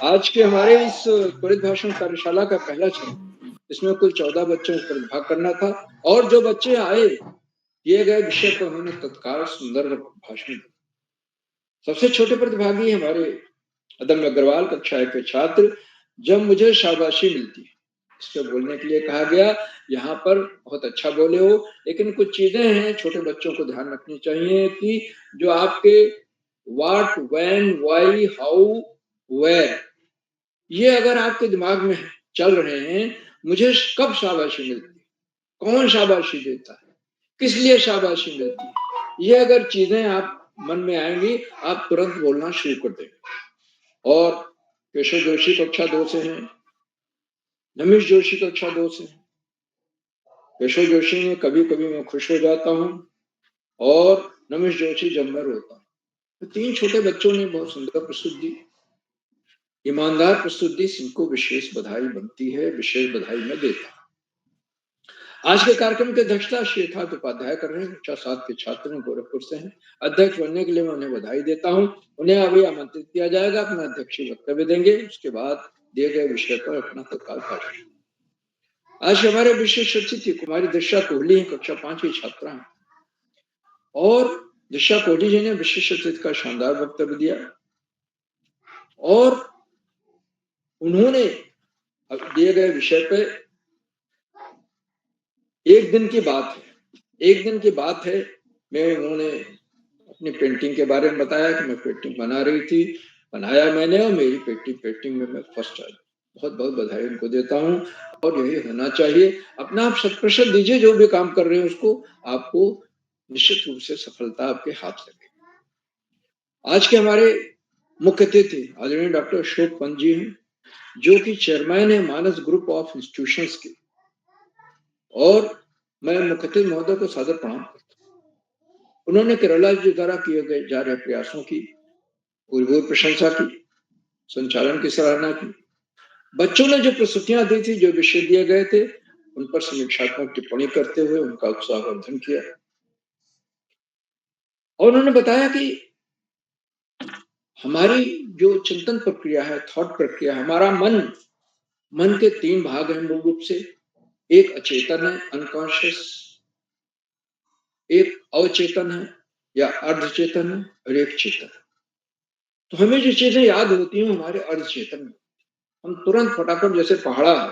आज के हमारे इस त्वरित भाषण कार्यशाला का पहला चरण, इसमें कुल 14 बच्चों को प्रतिभाग करना था, और जो बच्चे आए दिए गए विषय पर उन्होंने तत्काल सुंदर भाषण दिया। सबसे छोटे प्रतिभागी हमारे अदम्य अग्रवाल कक्षा 1 के छात्र। जब मुझे शाबाशी मिलती है, इसको बोलने के लिए कहा गया, यहाँ पर बहुत अच्छा बोले हो, लेकिन कुछ चीजें हैं छोटे बच्चों को ध्यान रखनी चाहिए कि जो आपके what, when, why, how, where, ये अगर आपके दिमाग में चल रहे हैं, मुझे कब शाबाशी मिलती है, कौन शाबाशी देता है, किस लिए शाबाशी मिलती है, ये अगर चीजें आप मन में आएंगी, आप तुरंत बोलना शुरू कर देंगे। और केशव जोशी कक्षा 2 से हैं, नमिश जोशी कक्षा 2 से हैं। केशव जोशी ने कभी कभी मैं खुश हो जाता हूँ, और नमिश जोशी जब मैं रोता हूँ। तो 3 छोटे बच्चों ने बहुत सुंदर प्रस्तुति दी, ईमानदार प्रस्तुति, जिनको विशेष बधाई बनती है, विशेष बधाई मैं देता हूँ। आज के कार्यक्रम की अध्यक्षता श्री यथार्थ उपाध्याय कर रहे हैं, कक्षा 7 के छात्र गोरखपुर से हैं। अध्यक्ष बनने के लिए मैं उन्हें बधाई देता हूँ। उन्हें अभी आमंत्रित किया जाएगा, अपना अध्यक्षीय वक्तव्य देंगे, उसके बाद दिए गए विषय पर अपना तत्काल भाषण। आज हमारे विशेष अतिथि कुमारी दिशा कोहली हैं, कक्षा 5 की छात्रा हैं, और दिशा कोहली जी ने विशेष अतिथि का शानदार वक्तव्य दिया, और उन्होंने दिए गए विषय पे एक दिन की बात है मैं उन्होंने अपनी पेंटिंग के बारे में बताया कि मैं पेंटिंग बना रही थी, बनाया मैंने, और मेरी पेंटिंग में मैं फर्स्ट आई। बहुत बहुत बधाई उनको देता हूँ, और यही होना चाहिए। अपना आप 100% दीजिए, जो भी काम कर रहे हैं उसको, आपको निश्चित रूप से सफलता आपके हाथ लगेगी। आज के हमारे मुख्य अतिथि आदरणीय डॉक्टर अशोक पंत जी हैं, जो कि चेयरमैन है मानस ग्रुप ऑफ इंस्टीट्यूशंस के, और मैं मुख्य अतिथि महोदय को सादर प्रणाम करता हूँ। उन्होंने केरला जी द्वारा किए गए जा रहे प्रयासों की पूरी प्रशंसा की, संचालन की सराहना की। बच्चों ने जो प्रस्तुतियां दी थी, जो विषय दिए गए थे, उन पर समीक्षात्मक टिप्पणी करते हुए उनका उत्साहवर्धन किया, और उन्होंने बताया कि हमारी जो चिंतन प्रक्रिया है, थॉट प्रक्रिया, हमारा मन के 3 भाग हैं मूल रूप से। एक अचेतन है, अनकॉन्शियस, एक अवचेतन है या अर्धचेतन है, और एक चेतन है। तो हमें जो चीजें याद होती हैं हमारे अर्धचेतन में, हम तुरंत फटाफट, जैसे पहाड़ा है,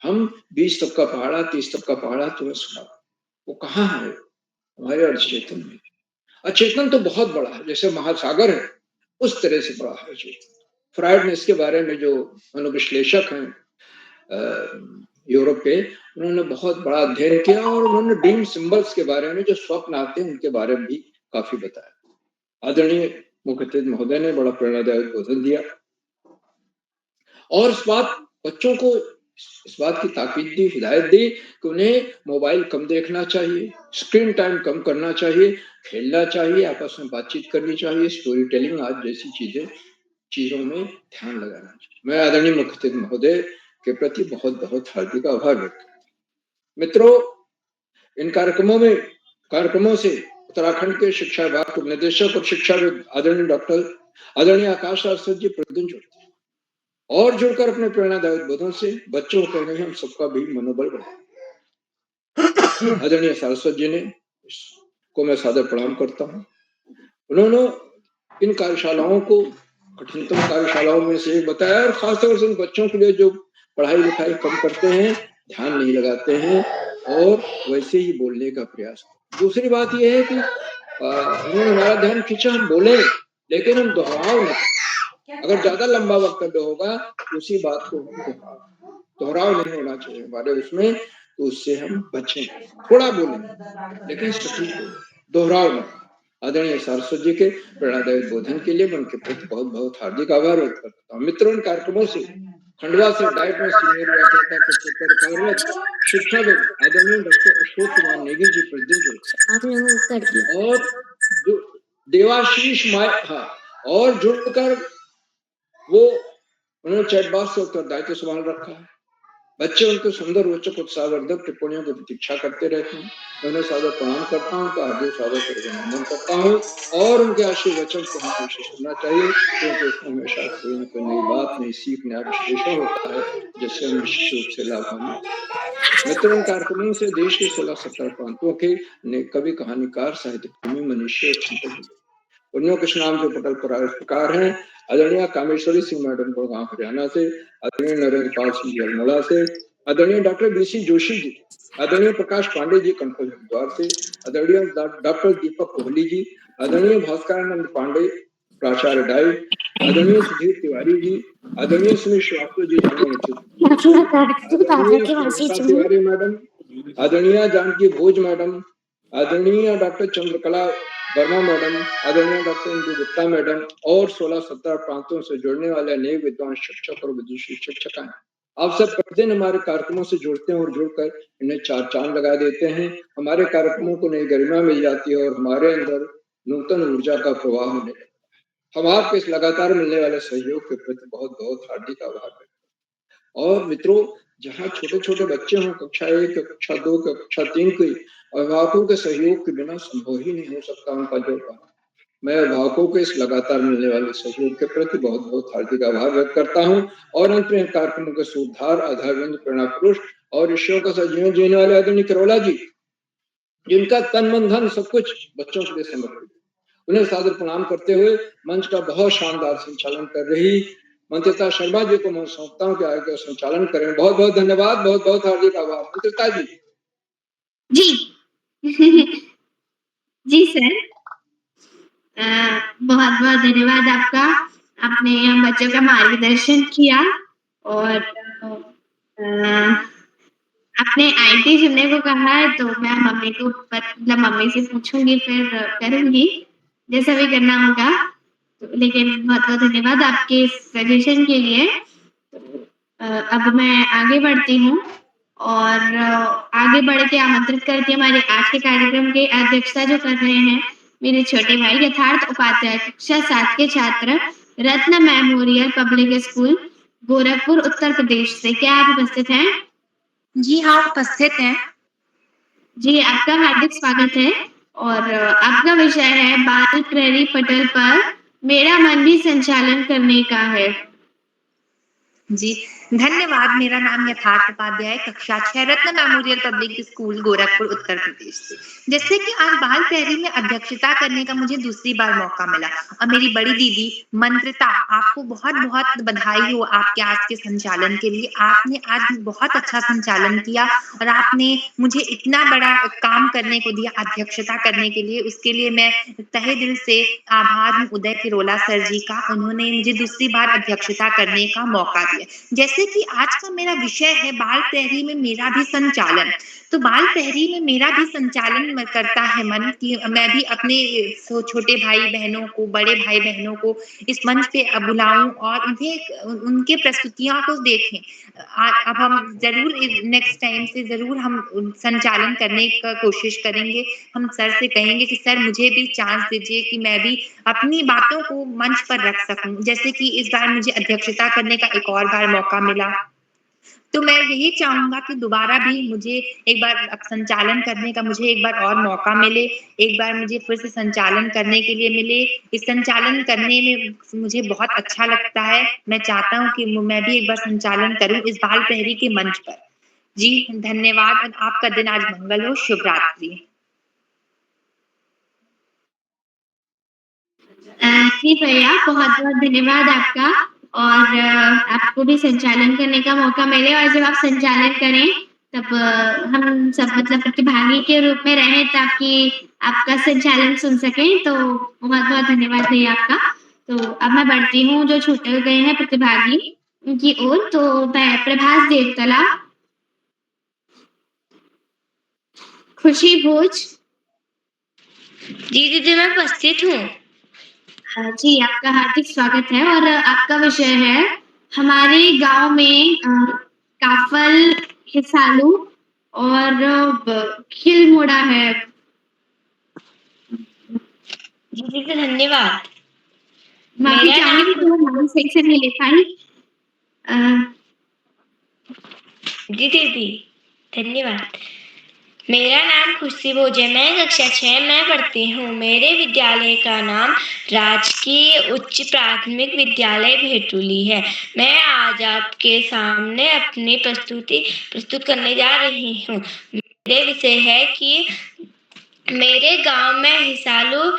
हम 20 तक का पहाड़ा, 30 तक का पहाड़ा तुरंत सुना, वो कहाँ है? हमारे अर्धचेतन में। अचेतन तो बहुत बड़ा है, जैसे महासागर है, उस तरह से बड़ा है अचेतन। फ्रायड ने इसके बारे में, जो मनोविश्लेषक हैं यूरोप के, उन्होंने बहुत बड़ा अध्ययन किया, और उन्होंने ड्रीम सिंबल्स के बारे में, जो स्वप्न आते हैं उनके बारे में भी काफी बताया। आदरणीय मुख्य अतिथि महोदय ने बड़ा प्रेरणादायक उद्बोधन दिया, और बच्चों को इस बात की ताकीद दी, हिदायत दी कि उन्हें मोबाइल कम देखना चाहिए, स्क्रीन टाइम कम करना चाहिए, खेलना चाहिए, आपस में बातचीत करनी चाहिए, स्टोरी टेलिंग आज जैसी चीजों में ध्यान लगाना चाहिए। मैं आदरणीय मुख्य अतिथि महोदय के प्रति बहुत बहुत हार्दिक आभार व्यक्त करता हूँ। मित्रों, इन कार्यक्रमों से उत्तराखंड के शिक्षा विभाग के निदेशक और शिक्षाविद आदरणीय आकाश सरस्वत जी प्रतिदिन जुड़ते हैं, और जुड़कर अपने प्रेरणादायक उद्बोधन से बच्चों को कह रहे हैं हम सबका भी मनोबल बढ़ाए। आदरणीय सरस्वत जी ने को मैं सादर प्रणाम करता हूँ। उन्होंने इन कार्यशालाओं को कठिनतम कार्यशालाओं में से बताया, और खासतौर से उन बच्चों के लिए जो पढ़ाई लिखाई कम करते हैं, ध्यान नहीं लगाते हैं और वैसे ही बोलने का प्रयास। दूसरी बात यह है कि उन्होंने हमारा ध्यान खींचा, हम बोले लेकिन हम दोहराव न करें। अगर ज्यादा लंबा वक्तव्य होगा उसी बात को हम दोहराव नहीं होना चाहिए हमारे उसमें, तो उससे हम बचें। थोड़ा बोलें लेकिन सटीक बोलें, दोहराव न। आदरणीय सारस्वत जी के प्रेरणादायी बोधन के लिए मैं उनके प्रति बहुत बहुत हार्दिक आभार व्यक्त करता हूँ। मित्रों, इन कार्यक्रमों से खंडवा से डाइट में सीनियर व्याख्याता के पद पर कार्यरत शिक्षाविद आदरणीय डॉक्टर अशोक कुमार नेगी जी प्रतिनिधि और देवाशीष और जुड़कर वो उन्होंने चैट बॉक्स से उत्तरदायित्व संभाल रखा है। बच्चे उनके सुंदर रोचक उत्साहवर्धक टिप्पणियों की प्रतीक्षा करते रहते हैं। मैं उन्हें सादर प्रणाम करता हूँ, हार्दिक स्वागत और अभिनंदन करता हूँ और उनके आशीर्वचन को हम कोशिश करना चाहिए, क्योंकि उसमें हमेशा कोई न कोई नई बात, नई सीख, नया विश्लेषण होता है जिससे हम निश्चित रूप से लाभान्वित। मित्रों, कार्यक्रमों से देश के 16-17 प्रांतों के कवि, कहानीकार, साहित्यप्रेमी, मनीषी और चिंतक उन्होंने कृष्ण नाम के पटल पर इस प्रकार हैं। आदरणीय कामेश्वरी सिंह मैडम गुड़गांव हरियाणा से, आदरणीय नरेंद्र पाल सिंह अल्मोड़ा से, आदरणीय डॉक्टर बीसी जोशी जी, आदरणीय प्रकाश पांडे जी कनखल हरिद्वार से, आदरणीय डॉक्टर दीपक कोहली जी, आदरणीय भास्करानंद पांडे प्राचार्य डाई, आदरणीय सुधीर तिवारी जी, आदरणीय सुनील श्रीवास्तव जी तिवारी मैडम, आदरणीय जानकी भोज मैडम, आदरणीय डॉक्टर चंद्रकला वर्मा मैडम, आदरणीय डॉक्टर इंदु गुप्ता मैडम और 16-17 प्रांतों से जुड़ने वाले अनेक विद्वान शिक्षक और विदेशी शिक्षकाएं, आप सब प्रतिदिन हमारे कार्यक्रमों से जुड़ते हैं और जुड़कर इन्हें 4 चांद लगा देते हैं। हमारे कार्यक्रमों को नई गरिमा मिल जाती है और हमारे अंदर नूतन ऊर्जा का प्रवाह होने लगता है। हम आपके इस लगातार मिलने वाले सहयोग के प्रति बहुत बहुत हार्दिक आभार। और मित्रों, जहाँ छोटे छोटे बच्चे हों, कक्षा 1, कक्षा 2, कक्षा 3 के अभिभावकों के सहयोग के बिना संभव ही नहीं हो सकता उनका जोड़ना। मैं अभिभावकों के इस लगातार मिलने वाले सहयोग के प्रति बहुत बहुत हार्दिक आभार व्यक्त करता हूँ और अंत में कार्यक्रमों के सुधार, आधारबिंदु, प्रेरणा पुरुष और ऋषियों का सजीवन जीने वाले आदरणीय करोला जी, जिनका तन मन धन सब कुछ बच्चों के लिए समर्पित, उन्हें सादर प्रणाम करते हुए मंच का बहुत शानदार संचालन कर रही मंत्रिता शर्मा जी को मैं सौंपता हूँ कि आगे संचालन करें। बहुत बहुत धन्यवाद, बहुत बहुत हार्दिक आभार। मंत्रिता जी जी सर, बहुत बहुत धन्यवाद आपका। आपने हम बच्चों का मार्गदर्शन किया और आपने आईटी चुनने को कहा है, तो मैं मम्मी को मतलब मम्मी से पूछूंगी, फिर करूंगी जैसा भी करना होगा। लेकिन बहुत बहुत धन्यवाद आपके सजेशन के लिए। अब मैं आगे बढ़ती हूँ और आगे बढ़ के आमंत्रित करती हूँ हमारे आज के कार्यक्रम के अध्यक्षता जो कर रहे हैं मेरे छोटे भाई यथार्थ उपाध्याय, कक्षा 7 के छात्र, रत्न memorial public school, Gorakhpur, Uttar Pradesh से। क्या आप उपस्थित हैं? जी हाँ, उपस्थित हैं। जी, आपका हार्दिक स्वागत है और आपका विषय है बाल प्रहरी पटल पर मेरा मन भी संचालन करने का है। जी धन्यवाद। मेरा नाम यथार्थ उपाध्याय, कक्षा 6, रत्न memorial public school, Gorakhpur, Uttar Pradesh से। जैसे कि आज बाल प्रहरी में अध्यक्षता करने का मुझे दूसरी बार मौका मिला और मेरी बड़ी दीदी मंत्रिता, आपको बहुत बहुत बधाई हो आपके आज के संचालन के लिए। आपने आज बहुत अच्छा संचालन किया और आपने मुझे इतना बड़ा काम करने को दिया अध्यक्षता करने के लिए। उसके लिए मैं तहे दिल से आभार हूँ उदय किरोला सर जी का। उन्होंने मुझे दूसरी बार अध्यक्षता करने का मौका दिया। जैसे कि आज का मेरा विषय है बाल प्रहरी में मेरा भी संचालन, तो बाल प्रहरी में मेरा भी संचालन करता है मन कि मैं भी अपने छोटे भाई बहनों को, बड़े भाई बहनों को इस मंच पे बुलाऊं और उन्हें उनके प्रस्तुतियों को देखें। अब हम जरूर नेक्स्ट टाइम से जरूर हम संचालन करने का कोशिश करेंगे। हम सर से कहेंगे कि सर मुझे भी चांस दीजिए कि मैं भी अपनी बातों को मंच पर रख सकूं। जैसे कि इस बार मुझे अध्यक्षता करने का एक और बार मौका मिला, तो मैं यही चाहूंगा कि दोबारा भी मुझे एक बार संचालन करने का मुझे एक बार और मौका मिले, एक बार मुझे फिर से संचालन करने के लिए मिले। इस संचालन करने में मुझे बहुत अच्छा लगता है। मैं चाहता हूँ कि मैं भी एक बार संचालन करूँ इस बाल प्रहरी के मंच पर। जी धन्यवाद। आपका दिन आज मंगल हो। शुभ रात्रि। जी भैया, बहुत बहुत धन्यवाद आपका। और आपको भी संचालन करने का मौका मिले और जब आप संचालन करें तब हम सब मतलब प्रतिभागी के रूप में रहें ताकि आपका संचालन सुन सकें। तो बहुत-बहुत धन्यवाद भैया आपका। तो अब मैं बढ़ती हूँ जो छूटे गए हैं प्रतिभागी उनकी ओर। तो प्रभास देवतला, खुशी भोज। जी दीदी मैं उपस्थित हूँ। जी आपका हार्दिक स्वागत है और आपका विषय है हमारे गांव में काफल, हिसालू और खिलमोड़ा है। जी दीदी धन्यवाद। माफी मेरा चाहूंगी नाम कि मैं नाम सही से नहीं ले पाई। जी दीदी धन्यवाद। मेरा नाम खुशी भोज है। मैं कक्षा 6 में पढ़ती हूँ। मेरे विद्यालय का नाम राजकीय उच्च प्राथमिक विद्यालय भेटुली है। मैं आज आपके सामने अपनी प्रस्तुत करने जा रही हूँ। मेरे विषय है कि मेरे गांव में हिसालू,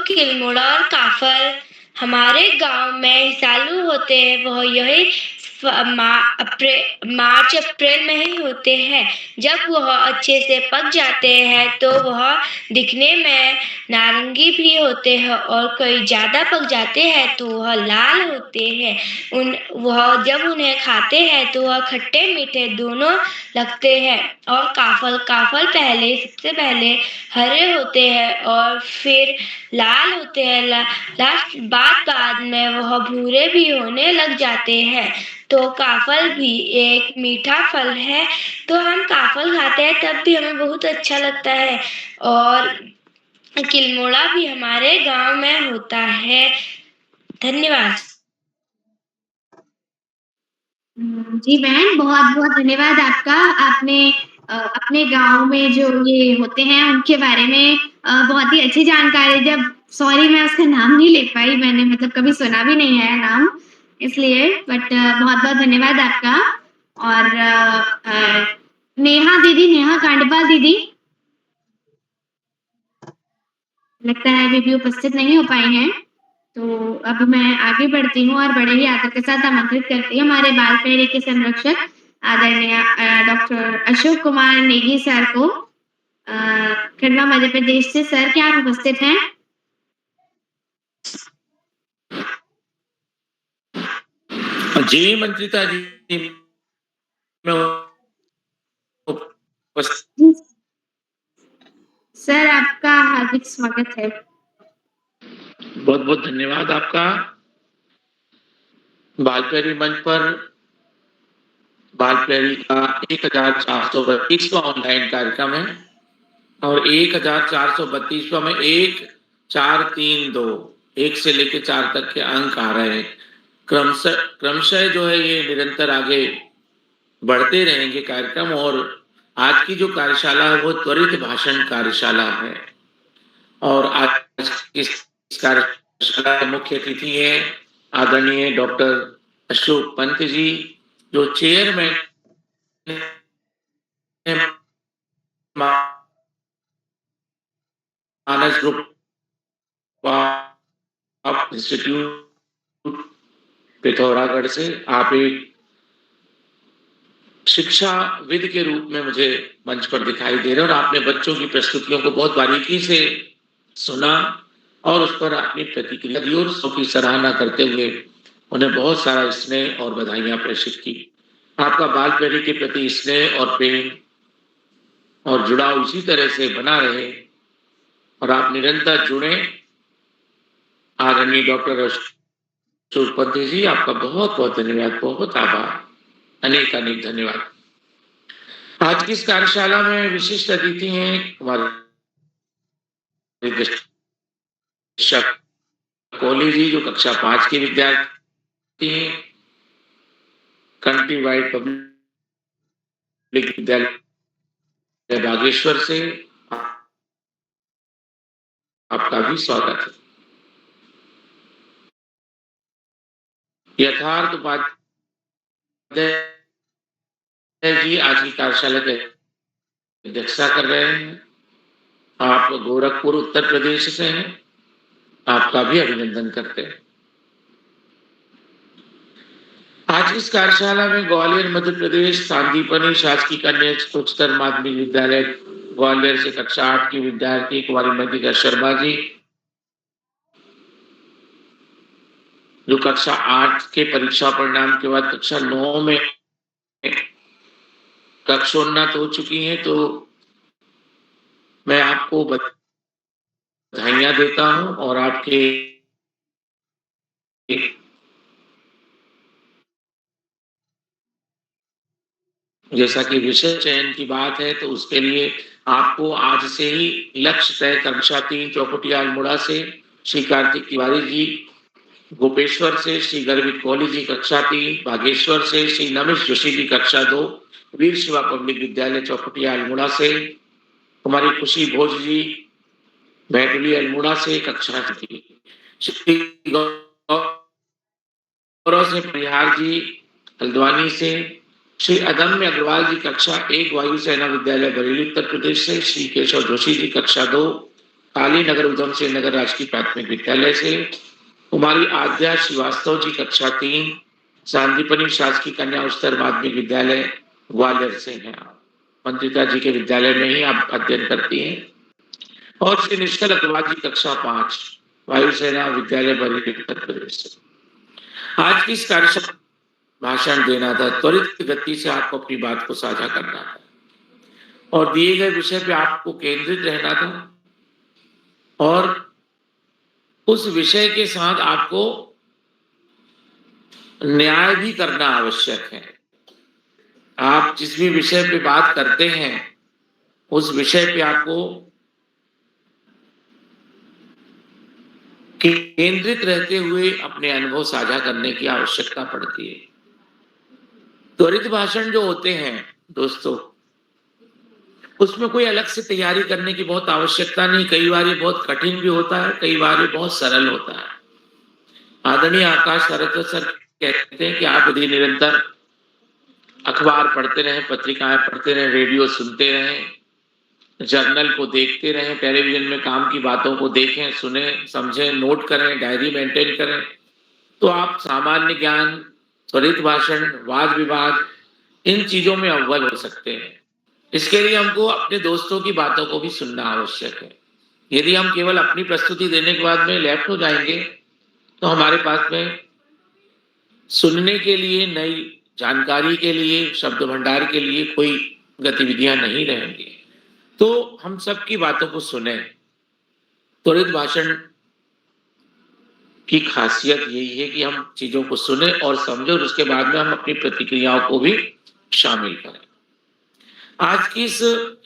किलमुड़ा और काफल। हमारे गांव में हिसालू होते हैं, वह यही मार्च अप्रैल में ही होते हैं। जब वह अच्छे से पक जाते हैं तो वह दिखने में नारंगी भी होते हैं और कई ज्यादा पक जाते हैं तो वह लाल होते हैं। वह जब उन्हें खाते हैं तो वह खट्टे मीठे दोनों लगते हैं। और काफल सबसे पहले हरे होते हैं और फिर लाल होते हैं। लास्ट बाद में वह भूरे भी होने लग जाते हैं। तो काफल भी एक मीठा फल है। तो हम काफल खाते हैं तब भी हमें बहुत अच्छा लगता है। और किलमोड़ा भी हमारे गांव में होता है। धन्यवाद। जी बहन बहुत-बहुत धन्यवाद आपका। आपने अपने गांव में जो ये होते हैं उनके बारे में बहुत ही अच्छी जानकारी दी। अब सॉरी मैं उसका नाम नहीं ले पाई, मैंने मतलब कभी सुना भी नहीं है नाम इसलिए, बट बहुत-बहुत धन्यवाद आपका। और नेहा कांडपाल दीदी लगता है अभी भी उपस्थित नहीं हो पाई हैं। तो अब मैं आगे बढ़ती हूँ और बड़े ही आदर के साथ आमंत्रित करती हूँ हमारे बाल पहरे के संरक्षक आदरणीय डॉक्टर अशोक कुमार नेगी सर को, खंडवा मध्य प्रदेश से। सर क्या आप उपस्थित हैं? जी मंत्रिता जी मैं सर आपका हार्दिक स्वागत है। बहुत बहुत धन्यवाद आपका। बालपैरी मंच पर बालपैरी का 1432वां ऑनलाइन कार्यक्रम है और 1432वां में 1 4 3 2 1 से लेकर 4 तक के अंक आ रहे हैं। क्रमशः जो है ये निरंतर आगे बढ़ते रहेंगे कार्यक्रम। और आज की जो कार्यशाला है वो त्वरित भाषण कार्यशाला है और आज इस कार्यशाला के मुख्य अतिथि है आदरणीय डॉक्टर अशोक पंत जी जो chairman Manas group of institute Pithoragarh से। आप एक शिक्षाविद के रूप में मुझे मंच पर दिखाई दे रहे हैं और आपने बच्चों की प्रस्तुतियों को बहुत बारीकी से सुना और उस पर अपनी प्रतिक्रिया दी और उसकी सराहना करते हुए उन्हें बहुत सारा स्नेह और बधाइयां प्रेषित की। आपका बालपैरी के प्रति स्नेह और प्रेम और जुड़ाव इसी तरह से बना रहे और आप निरंतर जुड़े। आदरणीय डॉक्टर अशोक पंत जी आपका बहुत बहुत धन्यवाद, बहुत आभार, अनेक अनेक धन्यवाद। आज की इस कार्यशाला में विशिष्ट अतिथि हैं हमारे कोहली जी जो कक्षा 5 के विद्यार्थी हैं, कंट्री वाइड पब्लिक विद्यालय बागेश्वर से। आपका भी स्वागत है। यथार्थ उपाध्याय जी आज की कार्यशाला के अध्यक्षता कर रहे हैं। आप गोरखपुर उत्तर प्रदेश से हैं, आपका भी अभिनंदन करते हैं। आज की इस कार्यशाला में ग्वालियर मध्य प्रदेश सांदीपनि शासकीय कन्या उच्चतर माध्यमिक विद्यालय ग्वालियर से कक्षा 8 की विद्यार्थी कुमारी मल्लिका शर्मा जी, जो कक्षा 8 के परीक्षा परिणाम के बाद कक्षा 9 में कक्षोन्नत हो चुकी हैं, तो मैं आपको बधाइयां देता हूं और आपके जैसा कि विषय चयन की बात है, तो उसके लिए आपको आज से ही लक्ष्य तय कक्षा 3 चौखुटिया अल्मोड़ा से श्री कार्तिक तिवारी जी, गोपेश्वर से श्री गर्वित कोहली जी कक्षा 3, बागेश्वर से श्री नमिश जोशी जी कक्षा 2, वीर शिवा पब्लिक विद्यालय चौखुटिया अल्मोड़ा से कुमारी खुशी भोज जी बैटुली अल्मोड़ा से कक्षा 3, श्री गौरव से परिहार जी हल्द्वानी से, श्री अदम्य अग्रवाल जी कक्षा 1 वायुसेना विद्यालय बरेली उत्तर प्रदेश से, श्री केशव जोशी जी कक्षा 2 काली नगर उधम सिंह नगर राजकीय प्राथमिक विद्यालय से, कुमारी आद्या श्रीवास्तव जी कक्षा 3 सांदीपनि शासकीय कन्या उच्चतर माध्यमिक विद्यालय ग्वालियर से हैं। मंत्रिता जी के विद्यालय में ही आप अध्ययन करती हैं। और श्री निश्चल अग्रवाल जी कक्षा 5 वायुसेना विद्यालय बरेली उत्तर प्रदेश से। आज की इस कार्यशाला भाषण देना था, त्वरित गति से आपको अपनी बात को साझा करना था और दिए गए विषय पे आपको केंद्रित रहना था और उस विषय के साथ आपको न्याय भी करना आवश्यक है। आप जिस भी विषय पे बात करते हैं उस विषय पे आपको केंद्रित रहते हुए अपने अनुभव साझा करने की आवश्यकता पड़ती है। त्वरित भाषण जो होते हैं दोस्तों, उसमें कोई अलग से तैयारी करने की बहुत आवश्यकता नहीं। कई बार ये बहुत कठिन भी होता है, कई बार ये बहुत सरल होता है। आदरणीय आकाश सरस्वत सर कहते हैं कि आप यदि निरंतर अखबार पढ़ते रहें, पत्रिकाएं पढ़ते रहें, रेडियो सुनते रहें, जर्नल को देखते रहें, टेलीविजन में काम की बातों को देखें, सुने, समझें, नोट करें, डायरी मेंटेन करें, तो आप सामान्य ज्ञान, त्वरित भाषण, वाद विवाद, इन चीजों में अव्वल हो सकते हैं। इसके लिए हमको अपने दोस्तों की बातों को भी सुनना आवश्यक है। यदि हम केवल अपनी प्रस्तुति देने के बाद में लेफ्ट हो जाएंगे तो हमारे पास में सुनने के लिए, नई जानकारी के लिए, शब्द भंडार के लिए कोई गतिविधियां नहीं रहेंगी। तो हम सबकी बातों को सुने। त्वरित भाषण की खासियत यही है कि हम चीजों को सुने और समझे और उसके बाद में हम अपनी प्रतिक्रियाओं को भी शामिल करें। आज की इस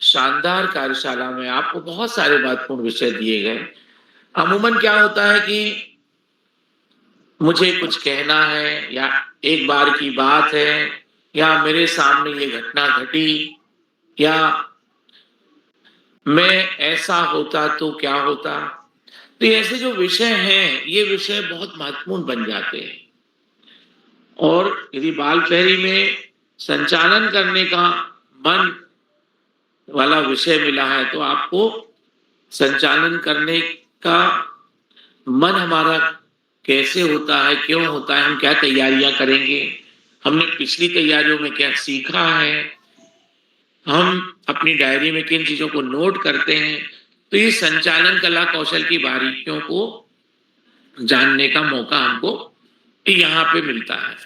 शानदार कार्यशाला में आपको बहुत सारे महत्वपूर्ण विषय दिए गए। अमूमन क्या होता है कि मुझे कुछ कहना है या एक बार की बात है या मेरे सामने ये घटना घटी या मैं ऐसा होता तो क्या होता, तो ऐसे जो विषय हैं ये विषय बहुत महत्वपूर्ण बन जाते हैं। और यदि बाल प्रहरी में संचालन करने का मन वाला विषय मिला है तो आपको संचालन करने का मन हमारा कैसे होता है, क्यों होता है, हम क्या तैयारियां करेंगे, हमने पिछली तैयारियों में क्या सीखा है, हम अपनी डायरी में किन चीजों को नोट करते हैं, तो ये संचालन कला कौशल की बारीकियों को जानने का मौका हमको यहाँ पे मिलता है।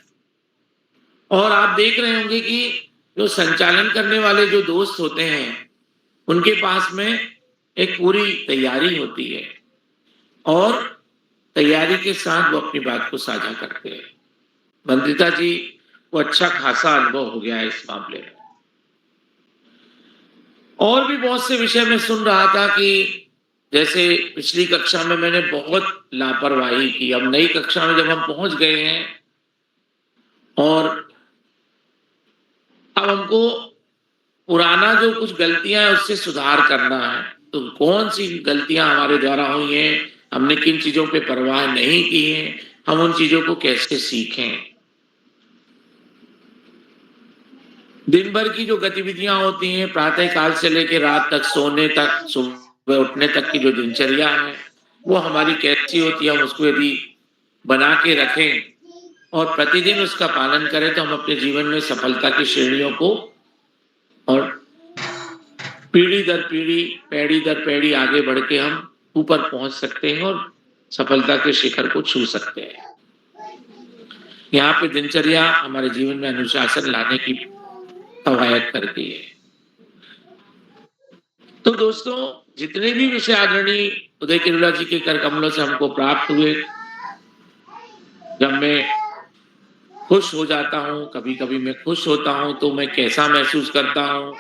और आप देख रहे होंगे कि जो संचालन करने वाले जो दोस्त होते हैं उनके पास में एक पूरी तैयारी होती है और तैयारी के साथ वो अपनी बात को साझा करते हैं। मंत्रिता जी को अच्छा खासा अनुभव हो गया है इस मामले में। और भी बहुत से विषय में सुन रहा था कि जैसे पिछली कक्षा में मैंने बहुत लापरवाही की, अब नई कक्षा में जब हम पहुंच गए हैं और अब हमको पुराना जो कुछ गलतियां हैं उससे सुधार करना है, तो कौन सी गलतियां हमारे द्वारा हुई हैं, हमने किन चीजों पे परवाह नहीं की है, हम उन चीजों को कैसे सीखें। दिन भर की जो गतिविधियां होती हैं, प्रातः काल से लेकर रात तक, सोने तक, सुबह उठने तक की जो दिनचर्या है वो हमारी कैसी होती है, हम उसको यदि बना के रखें और प्रतिदिन उसका पालन करें तो हम अपने जीवन में सफलता की श्रेणियों को और पीढ़ी दर पीढ़ी, पैड़ी दर पैड़ी आगे बढ़ के हम ऊपर पहुंच सकते हैं और सफलता के शिखर को छू सकते हैं। यहाँ पे दिनचर्या हमारे जीवन में अनुशासन लाने की कवायद करती है। तो दोस्तों, जितने भी विषय आदरणीय उदय किरोला जी के कर कमलों से हमको प्राप्त हुए, जब मैं खुश हो जाता हूँ, कभी कभी मैं खुश होता हूँ तो मैं कैसा महसूस करता हूँ,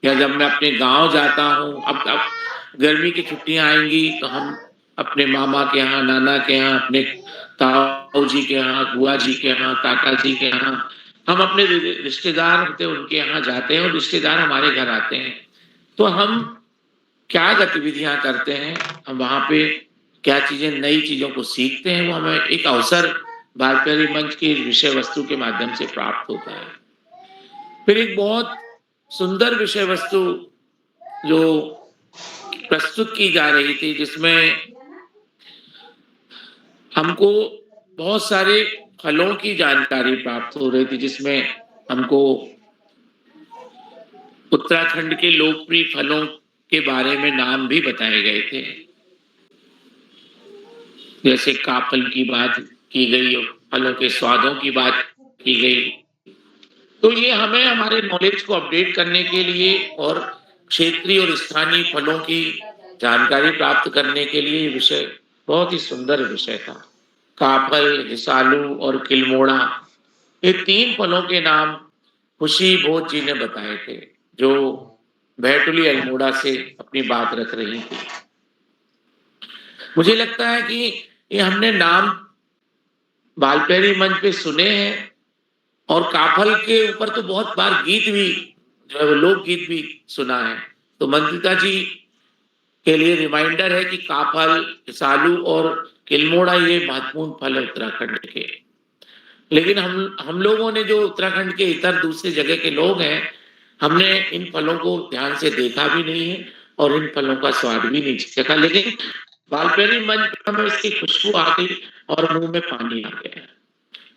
या जब मैं अपने गांव जाता हूँ, अब गर्मी की छुट्टियां आएंगी तो हम अपने मामा के यहाँ, नाना के यहाँ, अपने ताऊ जी के यहाँ, बुआ जी के यहाँ, काका जी के यहाँ, हम अपने रिश्तेदार होते हैं उनके यहाँ जाते हैं और रिश्तेदार हमारे घर आते हैं, तो हम क्या गतिविधियां करते हैं, हम वहां पे क्या चीजें, नई चीजों को सीखते हैं, वो हमें एक अवसर बाल प्यारी मंच की विषय वस्तु के माध्यम से प्राप्त होता है। फिर एक बहुत सुंदर विषय वस्तु जो प्रस्तुत की जा रही थी, जिसमें हमको बहुत सारे फलों की जानकारी प्राप्त हो रही थी, जिसमें हमको उत्तराखंड के लोकप्रिय फलों के बारे में नाम भी बताए गए थे। जैसे काफल की बात की गई, फलों के स्वादों की बात की गई। तो ये हमें हमारे नॉलेज को अपडेट करने के लिए और क्षेत्रीय और स्थानीय फलों की जानकारी प्राप्त करने के लिए विषय बहुत ही सुंदर विषय था। काफल, हिसालू और किलमोड़ा, ये 3 फलों के नाम खुशी भोज जी ने बताए थे, जो बैतुली अल्मोड़ा से अपनी बात रख रही थी। मुझे लगता है कि ये हमने नाम बाल प्यारी मंच पे सुने हैं, और काफल के ऊपर तो बहुत बार गीत भी जो है वो लोकगीत भी सुना है। तो मंत्रिता जी के लिए रिमाइंडर है कि काफल, हिसालू और किलमोड़ा ये महत्वपूर्ण फल है उत्तराखंड के। लेकिन हम लोगों ने, जो उत्तराखंड के इतर दूसरे जगह के लोग हैं, हमने इन फलों को ध्यान से देखा भी नहीं है और इन फलों का स्वाद भी नहीं चखा। लेकिन बाल प्यारी मंच पर हमें इसकी खुशबू आ गई और मुंह में पानी आ गया।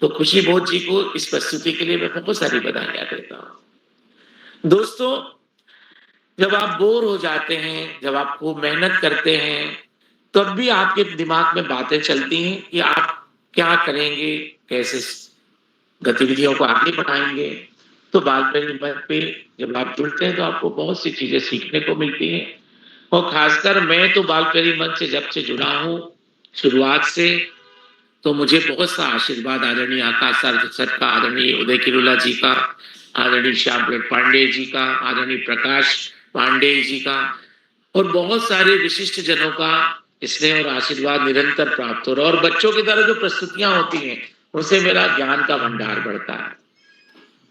तो खुशी भोज जी को इस प्रस्तुति के लिए मैं बहुत सारी बधाइयां देता हूँ। दोस्तों, जब आप बोर हो जाते हैं, जब आप खूब मेहनत करते हैं, तब भी आपके दिमाग में बातें चलती हैं कि आप क्या करेंगे, कैसे गतिविधियों को आगे बढ़ाएंगे। तो बाल प्यारी मंच पे जब आप जुड़ते हैं तो आपको बहुत सी चीजें सीखने को मिलती हैं। और खासकर मैं तो बाल प्यारी मंच से जब से जुड़ा हूँ शुरुआत से, तो मुझे बहुत सा आशीर्वाद आदरणीय आकाश सर का, आदरणीय उदय किरोला जी का, आदरणीय श्याम पांडे जी का, आदरणीय प्रकाश पांडे जी का और बहुत सारे विशिष्ट जनों का स्नेह और आशीर्वाद निरंतर प्राप्त हो रहा है। और बच्चों की तरह जो प्रस्तुतियां होती हैं उनसे मेरा ज्ञान का भंडार बढ़ता है।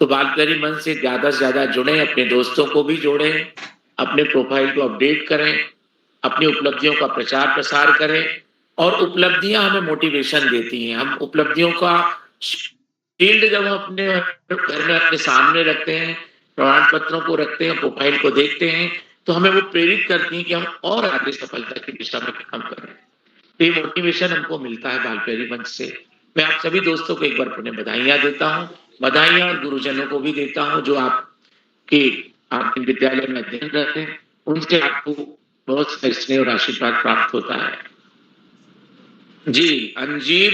तो बाल प्यारी मंच से ज्यादा जुड़े, अपने दोस्तों को भी जोड़ें, अपने प्रोफाइल को अपडेट करें, अपनी उपलब्धियों का प्रचार प्रसार करें। और उपलब्धियां हमें मोटिवेशन देती हैं। हम उपलब्धियों का शील्ड जब हम अपने घर में अपने सामने रखते हैं, प्रमाण पत्रों को रखते हैं, प्रोफाइल को देखते हैं, तो हमें वो प्रेरित करती हैं कि हम और आगे सफलता की दिशा में काम करें। ये मोटिवेशन हमको मिलता है बाल प्यारी मंच से। मैं आप सभी दोस्तों को एक बार पुनः बधाइयां देता हूँ, बधाइयां और गुरुजनों को भी देता हूँ जो आपके विद्यालय में अध्ययन करते हैं, उनसे आपको बहुत सा स्नेह और आशीर्वाद प्राप्त होता है। जी, अंजीर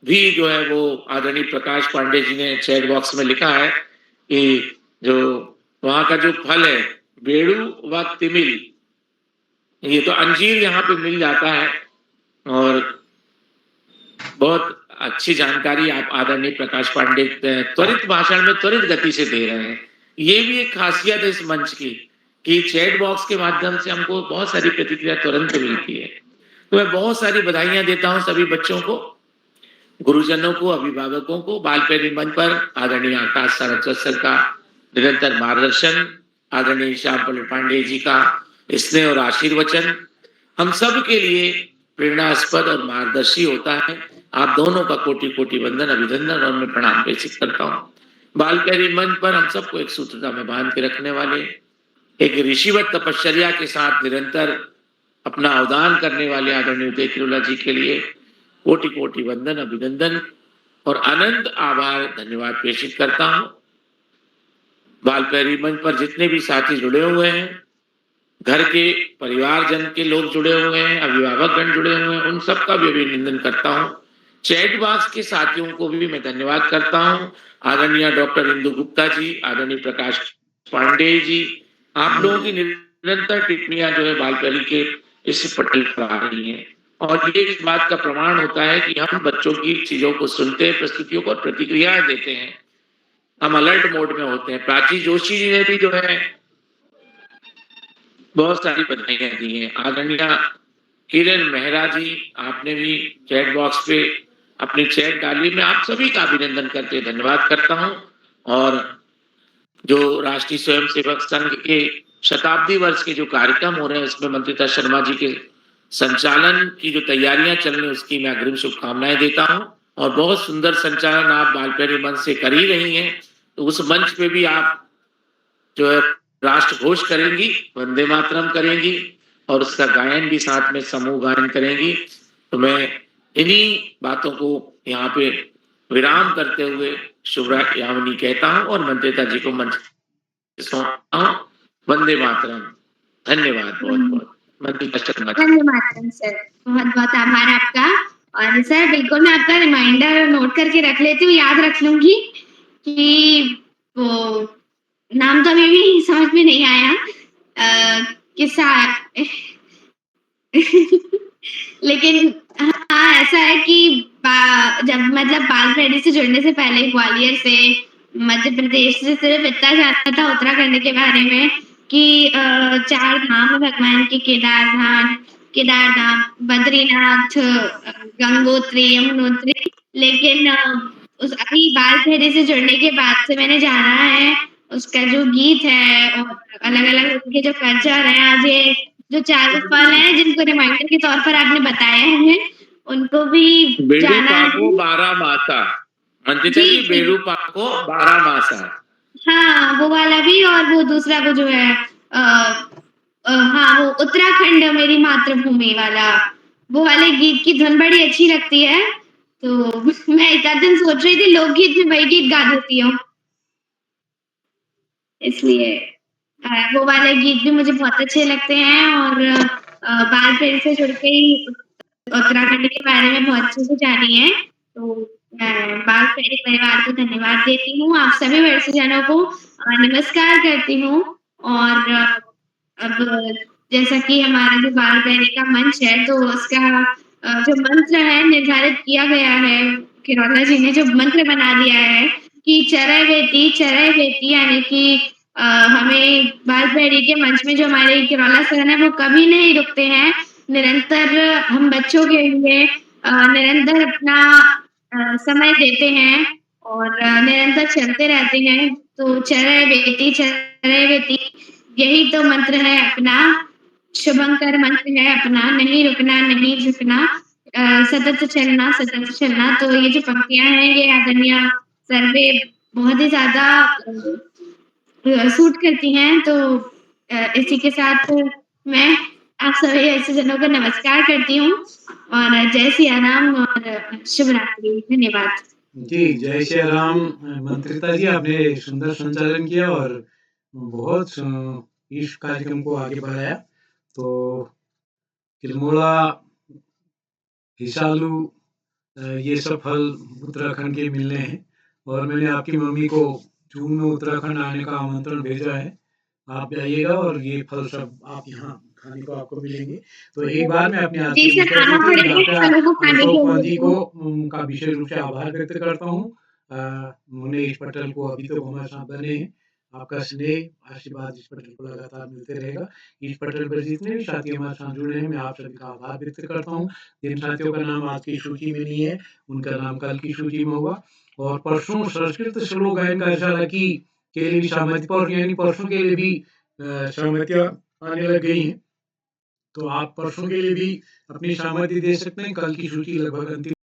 भी जो है वो आदरणीय प्रकाश पांडे जी ने चैट बॉक्स में लिखा है कि जो वहां का जो फल है बेड़ू व तिमिल, ये तो अंजीर यहाँ पे मिल जाता है। और बहुत अच्छी जानकारी आप आदरणीय प्रकाश पांडे त्वरित भाषण में त्वरित गति से दे रहे हैं। ये भी एक खासियत है इस मंच की कि चैट बॉक्स के माध्यम से हमको बहुत सारी प्रतिक्रिया तुरंत मिलती है। तो मैं बहुत सारी बधाइयां देता हूं सभी बच्चों को, गुरुजनों को, अभिभावकों को। बाल प्यारी मंच पर आदरणीय आकाश सर का निरंतर मार्गदर्शन, आदरणीय श्याम पांडे जी का स्नेह और आशीर्वचन हम सब के लिए प्रेरणास्पद और मार्गदर्शी होता है। आप दोनों का कोटि कोटि वंदन, अभिनंदन और मैं प्रणाम प्रेषित करता हूँ। बाल प्यारी मंच पर हम सबको एक सूत्रता में बांध के रखने वाले, एक ऋषिवत तपश्चर्या के साथ निरंतर अपना अवदान करने वाले आदरणीय उदय किरोला जी के लिए कोटि कोटि वंदन, अभिनंदन और अनंत आभार धन्यवाद प्रेषित करता हूं। बाल प्रहरी मंच पर जितने भी साथी जुड़े हुए हैं, घर के परिवारजन के लोग जुड़े हुए हैं, अभिभावकगण जुड़े हुए हैं, उन सबका भी अभिनंदन करता हूं। चैट बॉक्स के साथियों को भी मैं धन्यवाद करता हूं। आदरणीय डॉक्टर इंदु गुप्ता जी, आदरणीय प्रकाश पांडे जी, आप लोगों की निरंतर टिप्पणियां जो है बाल प्रहरी के इस पटल पर आ रही हैं, और ये इस बात का प्रमाण होता है कि हम बच्चों की चीजों को सुनते हैं, प्रस्तुतियों को प्रतिक्रियाएं देते हैं, हम अलर्ट मोड में होते हैं। प्राची जोशी जी ने भी जो है बहुत सारी बधाइयां दी हैं। आदरणीय किरण मेहरा जी, आपने भी चैट बॉक्स पे अपनी चैट डाली, मैं आप सभी का अभिनंदन करते धन्यवाद करता हूं। और जो राष्ट्रीय स्वयंसेवक संघ के शताब्दी वर्ष के जो कार्यक्रम हो रहे हैं, उसमें मंत्रिता शर्मा जी के संचालन की जो तैयारियां चल रही हैं, उसकी मैं अग्रिम शुभकामनाएं देता हूं। और बहुत सुंदर संचालन आप बाल प्रहरी मंच से कर ही रही हैं, तो उस मंच पे भी आप जो है राष्ट्र घोष करेंगी, वंदे मातरम करेंगी, और उसका गायन भी साथ में समूह गायन करेंगी। तो मैं इन्हीं बातों को यहाँ पे विराम करते हुए शुभयामिनी कहता हूँ और मंत्रिता जी को मंच सौंपता हूँ। वंदे मातरम। धन्यवाद बहुत बहुत मंत्रिता शर्मा जी। धन्यवाद सर, बहुत बहुत आभार आपका। और सर बिल्कुल मैं आपका रिमाइंडर नोट करके रख लेती हूँ, याद रख लूंगी कि वो नाम तो अभी भी समझ में नहीं आया किसा लेकिन हाँ ऐसा है कि जब मतलब बाल प्रहरी से जुड़ने से पहले ग्वालियर से मध्य प्रदेश से सिर्फ इतना जानता था उत्तराखंड के बारे में कि 4 धाम है भगवान के, केदारनाथ, बद्रीनाथ, गंगोत्री, यमुनोत्री। लेकिन उस अभी बाल प्रहरी से जुड़ने के बाद से मैंने जाना है उसका जो गीत है और अलग-अलग उनके जो कल्चर है, आज ये जो 4 फल हैं जिनको रिमाइंडर के तौर पर आपने बताया है, उनको भी जाना है। बेड़ू 12 मासा, मंत्रिता जी बेड़ू 12 मासा। हाँ वो वाला भी, और वो दूसरा वो जो है हाँ वो उत्तराखंड मेरी मातृभूमि वाला, वो वाले गीत की धुन बड़ी अच्छी लगती है। तो मैं एक आध दिन सोच रही थी लोकगीत में वही गीत गा देती हूँ, इसलिए वो वाले गीत भी मुझे बहुत अच्छे लगते हैं। और बाल प्रहरी से जुड़ के ही उत्तराखंड के बारे में बहुत अच्छे से जानी है, तो मैं बाल प्रहरी परिवार को धन्यवाद देती हूँ, आप सभी वयस्कजनों को नमस्कार करती हूँ। और अब जैसा कि हमारा जो बाल प्रहरी का मंच है, तो उसका जो मंत्र है निर्धारित किया गया है, किरौला जी ने जो मंत्र बना दिया है कि चरय वेती, यानी कि हमें बाल प्रहरी के मंच में जो हमारे किरौला सर है वो कभी नहीं रुकते हैं, निरंतर हम बच्चों के लिए निरंतर अपना समय देते हैं और निरंतर चलते रहते हैं। तो चरय वेती यही तो मंत्र है अपना, शुभंकर मंत्र है अपना, नहीं रुकना नहीं झुकना, सतत चलना। तो ये जो पंक्तियां हैं ये आदरणीय सर पे बहुत ही ज्यादा सूट करती हैं। तो इसी के साथ मैं आप सभी ऐसे जनों को नमस्कार करती हूँ और जय सिया राम और शुभ रात्रि। धन्यवाद जी, जय श्री राम। मंत्रिता जी आपने सुंदर संचालन किया और बहुत इस कार्यक्रम को आगे बढ़ाया। तो किल्मोड़ा, हिसालू ये सब फल उत्तराखंड के मिलने हैं और मैंने आपकी मम्मी को जून में उत्तराखंड आने का आमंत्रण भेजा है, आप जाइएगा और ये फल सब आप यहाँ खाने को आपको मिलेंगे। तो एक बार मैं अपने जी सर, आना पड़ेगा फलों को खाने के डॉक्टर लिए। जी को उनका विशेष रूप से आभार व्यक्त करता हूँ। उन्होंने इस पटल को अभी तो हमारे साथ बने हैं, आपका स्नेह आशीर्वाद इस पटल को लगातार मिलते रहेगा। इस पटल पर जितने भी साथी हमारे साथ जुड़े हैं, मैं आप सभी का आभार व्यक्त करता हूँ। जिन साथियों का नाम आज की सूची में नहीं है, उनका नाम कल की सूची में होगा। और परसों संस्कृत श्लोक गायन कार्यशाला की के लिए भी सहमति पर यानी परसों के लिए भी सहमतियां आने लग गई हैं, तो आप परसों के लिए भी अपनी सहमति दे सकते हैं। कल की सूची लगभग अंतिम